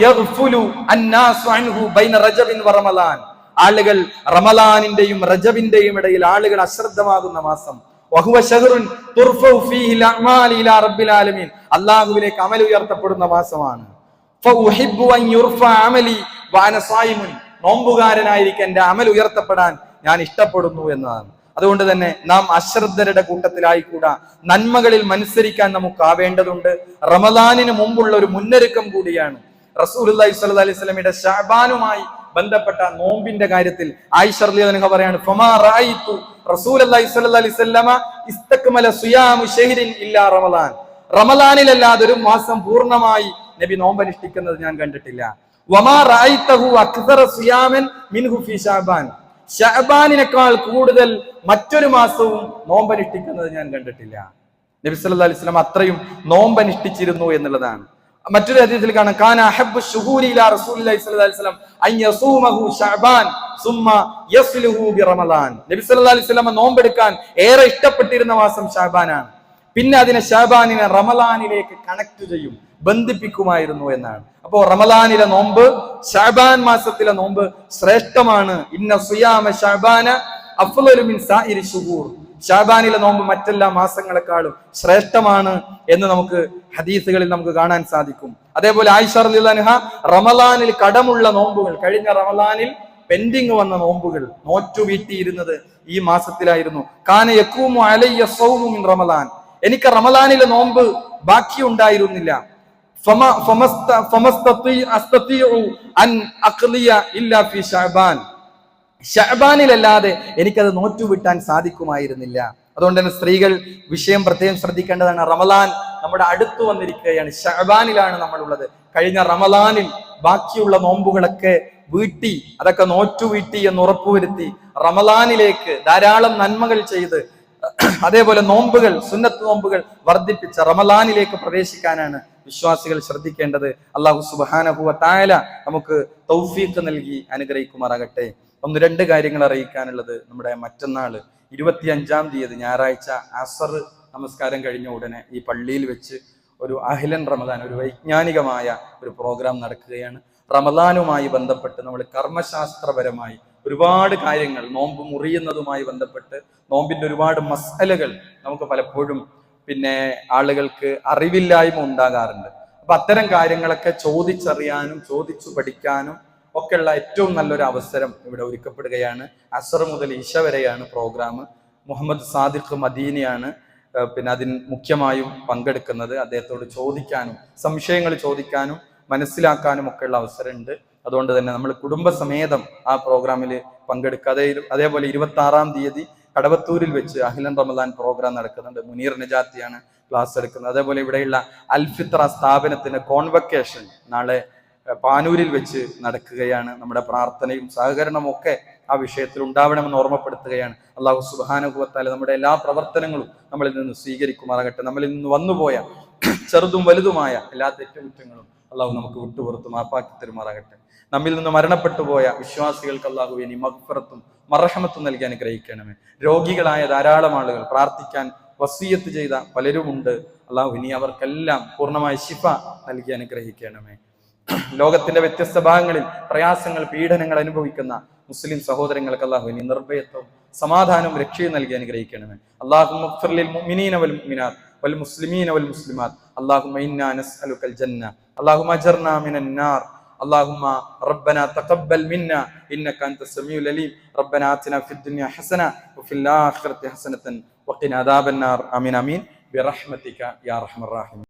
യഗ്ഫുലു അന്നാസു അൻഹു ബൈന റജബിൻ വ റമളാൻ, ആളുകൾ റമളാനിന്റെയും റജബിന്റെയും ഇടയിൽ ആളുകൾ അശ്രദ്ധമാകുന്ന മാസം. വഹുവ ശഹറുൻ തുർഫഉ ഫീഹി അൽഅമാലി ഇലാ റബ്ബിൽ ആലമീൻ, അള്ളാഹുവിലേക്ക് അമൽ ഉയർത്തപ്പെടുന്ന മാസമാണ്. നോമ്പുകാരനായിരിക്കും എന്റെ അമൽ ഉയർത്തപ്പെടാൻ ഞാൻ ഇഷ്ടപ്പെടുന്നു എന്നതാണ്. അതുകൊണ്ട് തന്നെ നാം അശ്രദ്ധരുടെ കൂട്ടത്തിലായിക്കൂടാ, നന്മകളിൽ മത്സരിക്കാൻ നമുക്ക് ആവേണ്ടതുണ്ട്. റമദാനിന് മുമ്പുള്ള ഒരു മുന്നൊരുക്കം കൂടിയാണ്. റസൂലുള്ളാഹി സ്വല്ലല്ലാഹി അലൈഹി വസല്ലമയുടെ ശഅബാനുമായി ബന്ധപ്പെട്ട നോമ്പിന്റെ കാര്യത്തിൽ ആയിഷ റളിയല്ലാഹു അൻഹ പറയാണ്, ഫമാ റഅയ്തു റസൂലുള്ളാഹി സ്വല്ലല്ലാഹി അലൈഹി വസല്ലമ ഇസ്തക്മല സിയാമു ശഹ്രിൻ ഇല്ലാ റമദാൻ. റമദാനിലല്ലാതെ ഒരു മാസം പൂർണ്ണമായി നബി നോമ്പനുഷ്ഠിക്കുന്നത് ഞാൻ കണ്ടിട്ടില്ല. വമാ റഅയ്തഹു അക്സറ സിയാമൻ മിൻഹു ഫീ ശഅബാൻ. ശഅബാനിനേക്കാൾ കൂടുതൽ മറ്റൊരു മാസവും നോമ്പനുഷ്ഠിക്കുന്നത് ഞാൻ കണ്ടിട്ടില്ല. നബി സല്ലല്ലാഹു അലൈഹി വസല്ലം അത്രയും നോമ്പനുഷ്ഠിച്ചിരുന്നു എന്നുള്ളതാണ്. മറ്റൊരു ഹദീസിൽ കാണാം, കാന അഹബ്ബു ശുഹൂരി ഇലാ റസൂലില്ലാഹി സ്വല്ലല്ലാഹി അലൈഹി വസല്ലം അൻ യസൂമഹു ശഅബാൻ സുമ്മ യസ്ലുഹു ബിറമളാൻ. നബി സല്ലല്ലാഹു അലൈഹി വസല്ലം നോമ്പെടുക്കാൻ ഏറെ ഇഷ്ടപ്പെട്ടിരുന്ന മാസം ശഅബാനാണ്. പിന്നെ അതിനെ ശഅബാനിനെ റമളാനിലേക്ക് കണക്ട് ചെയ്യും, ബന്ധിപ്പിക്കുമായിരുന്നു എന്നാണ്. അപ്പോ റമളാനിലെ നോമ്പ്, ശഅബാൻ മാസത്തിലെ നോമ്പ് ശ്രേഷ്ഠമാണ്. ഇന്ന സിയാമ ശഅബാന അഫ്ളലു മിൻ സായിരി ശുഹൂർ. ശഅബാനിലെ നോമ്പ് മറ്റെല്ലാ മാസങ്ങളെക്കാളും ശ്രേഷ്ഠമാണ് എന്ന് നമുക്ക് ഹദീസുകളിൽ നമുക്ക് കാണാൻ സാധിക്കും. അതേപോലെ ആയിഷ റളിയല്ലാഹു അൻഹ റമളാനിൽ കടമുള്ള നോമ്പുകൾ, കഴിഞ്ഞ റമളാനിൽ പെൻഡിങ് വന്ന നോമ്പുകൾ നോറ്റു വീട്ടിയിരുന്നത് ഈ മാസത്തിലായിരുന്നു. കാന യഖൂമു അലയ്യ സൗമു മിൻ റമളാൻ. എനിക്ക് റമളാനിലെ നോമ്പ് ബാക്കി ഉണ്ടായിരുന്നില്ല. ശഅബാനിലല്ലാതെ എനിക്കത് നോറ്റുവിട്ടാൻ സാധിക്കുമായിരുന്നില്ല. അതുകൊണ്ട് തന്നെ സ്ത്രീകൾ വിഷയം പ്രത്യേകം ശ്രദ്ധിക്കേണ്ടതാണ്. റമളാൻ നമ്മുടെ അടുത്ത് വന്നിരിക്കുകയാണ്, ശഅബാനിലാണ് നമ്മളുള്ളത്. കഴിഞ്ഞ റമളാനിൽ ബാക്കിയുള്ള നോമ്പുകളൊക്കെ വീട്ടി, അതൊക്കെ നോറ്റുവീട്ടി എന്ന് ഉറപ്പുവരുത്തി റമളാനിലേക്ക് ധാരാളം നന്മകൾ ചെയ്ത്, അതേപോലെ നോമ്പുകൾ, സുന്നത്ത് നോമ്പുകൾ വർദ്ധിപ്പിച്ച റമളാനിലേക്ക് പ്രവേശിക്കാനാണ് വിശ്വാസികൾ ശ്രദ്ധിക്കേണ്ടത്. അല്ലാഹു സുബ്ഹാനഹു വ തആല നമുക്ക് തൗഫീഖ് നൽകി അനുഗ്രഹിക്കുമാറാകട്ടെ. ഒന്ന് രണ്ട് കാര്യങ്ങൾ അറിയിക്കാനുള്ളത്. നമ്മുടെ മറ്റന്നാള് 25-ാം തീയതി ഞായറാഴ്ച അസർ നമസ്കാരം കഴിഞ്ഞ ഉടനെ ഈ പള്ളിയിൽ വെച്ച് ഒരു അഹ്ലൻ റമദാൻ, ഒരു വൈജ്ഞാനികമായ ഒരു പ്രോഗ്രാം നടക്കുകയാണ്. റമദാനുമായി ബന്ധപ്പെട്ട് നമ്മൾ കർമ്മശാസ്ത്രപരമായി ഒരുപാട് കാര്യങ്ങൾ, നോമ്പ് മുറിയുന്നതുമായി ബന്ധപ്പെട്ട് നോമ്പിന്റെ ഒരുപാട് മസ്അലകൾ നമുക്ക് പലപ്പോഴും ആളുകൾക്ക് അറിവില്ലായ്മ ഉണ്ടാകാറുണ്ട്. അപ്പൊ അത്തരം കാര്യങ്ങളൊക്കെ ചോദിച്ചറിയാനും ചോദിച്ചു പഠിക്കാനും ഒക്കെയുള്ള ഏറ്റവും നല്ലൊരു അവസരം ഇവിടെ ഒരുക്കപ്പെടുകയാണ്. അസർ മുതൽ ഇശ വരെയാണ് പ്രോഗ്രാം. മുഹമ്മദ് സാദിഖ് മദീനിയാണ് അതിന് മുഖ്യമായും പങ്കെടുക്കുന്നത്. അദ്ദേഹത്തോട് ചോദിക്കാനും സംശയങ്ങൾ ചോദിക്കാനും മനസ്സിലാക്കാനും ഒക്കെയുള്ള അവസരമുണ്ട്. അതുകൊണ്ട് തന്നെ നമ്മൾ കുടുംബസമേതം ആ പ്രോഗ്രാമിൽ പങ്കെടുക്കുക. അതേപോലെ 26-ാം തീയതി കടവത്തൂരിൽ വെച്ച് അഹ്ലൻ റമദാൻ പ്രോഗ്രാം നടക്കുന്നുണ്ട്. മുനീർ നജാത്തിയാണ് ക്ലാസ് എടുക്കുന്നത്. അതേപോലെ ഇവിടെയുള്ള അൽഫിത്ര സ്ഥാപനത്തിന്റെ കോൺവക്കേഷൻ നാളെ പാനൂരിൽ വെച്ച് നടക്കുകയാണ്. നമ്മുടെ പ്രാർത്ഥനയും സഹകരണവും ഒക്കെ ആ വിഷയത്തിൽ ഉണ്ടാവണമെന്ന് ഓർമ്മപ്പെടുത്തുകയാണ്. അല്ലാഹു സുബ്ഹാനഹു വ തആല നമ്മുടെ എല്ലാ പ്രവർത്തനങ്ങളും നമ്മളിൽ നിന്ന് സ്വീകരിക്കുമാറാകട്ടെ. നമ്മളിൽ നിന്ന് വന്നുപോയ ചെറുതും വലുതുമായ എല്ലാ തെറ്റുകുറ്റങ്ങളും അല്ലാഹു നമുക്ക് വിട്ടുപുറത്ത് മാപ്പാക്കി തരുമാറാകട്ടെ. നമ്മിൽ നിന്ന് മരണപ്പെട്ടു പോയ വിശ്വാസികൾക്ക് അല്ലാഹു ഇനി മഗ്ഫിറത്തും മർഹമത്തും നൽകി അനുഗ്രഹിക്കണമേ. രോഗികളായ ധാരാളം ആളുകൾ, പ്രാർത്ഥിക്കാൻ വസിയത്ത് ചെയ്ത പലരുമുണ്ട്. അല്ലാഹു ഇനി അവർക്കെല്ലാം പൂർണ്ണമായ ശിഫ നൽകി അനുഗ്രഹിക്കണമേ. ലോകത്തിന്റെ വ്യത്യസ്ത ഭാഗങ്ങളിൽ പ്രയാസങ്ങൾ, പീഡനങ്ങൾ അനുഭവിക്കുന്ന മുസ്ലിം സഹോദരങ്ങൾക്ക് അല്ലാഹു ഇനി നിർഭയത്വവും സമാധാനവും രക്ഷയും നൽകി അനുഗ്രഹിക്കണമേ. അല്ലാഹുമ്മ ഗ്ഫിർ ലിൽ മുഅ്മിനീന വൽ മുഅ്മിനാത്ത് വൽ മുസ്ലിമീന വൽ മുസ്ലിമാത്ത്. അല്ലാഹുമ്മ ഇന്നാ നസ്അലുകൽ ജന്ന. അല്ലാഹുമ്മ അജർനാ മിനൻ നാർ. اللهم ربنا تقبل منا إنك أنت السميع العليم. ربنا آتنا في الدنيا حسنة وفي الآخرة حسنة وقنا عذاب النار. آمين آمين برحمتك يا أرحم الراحمين.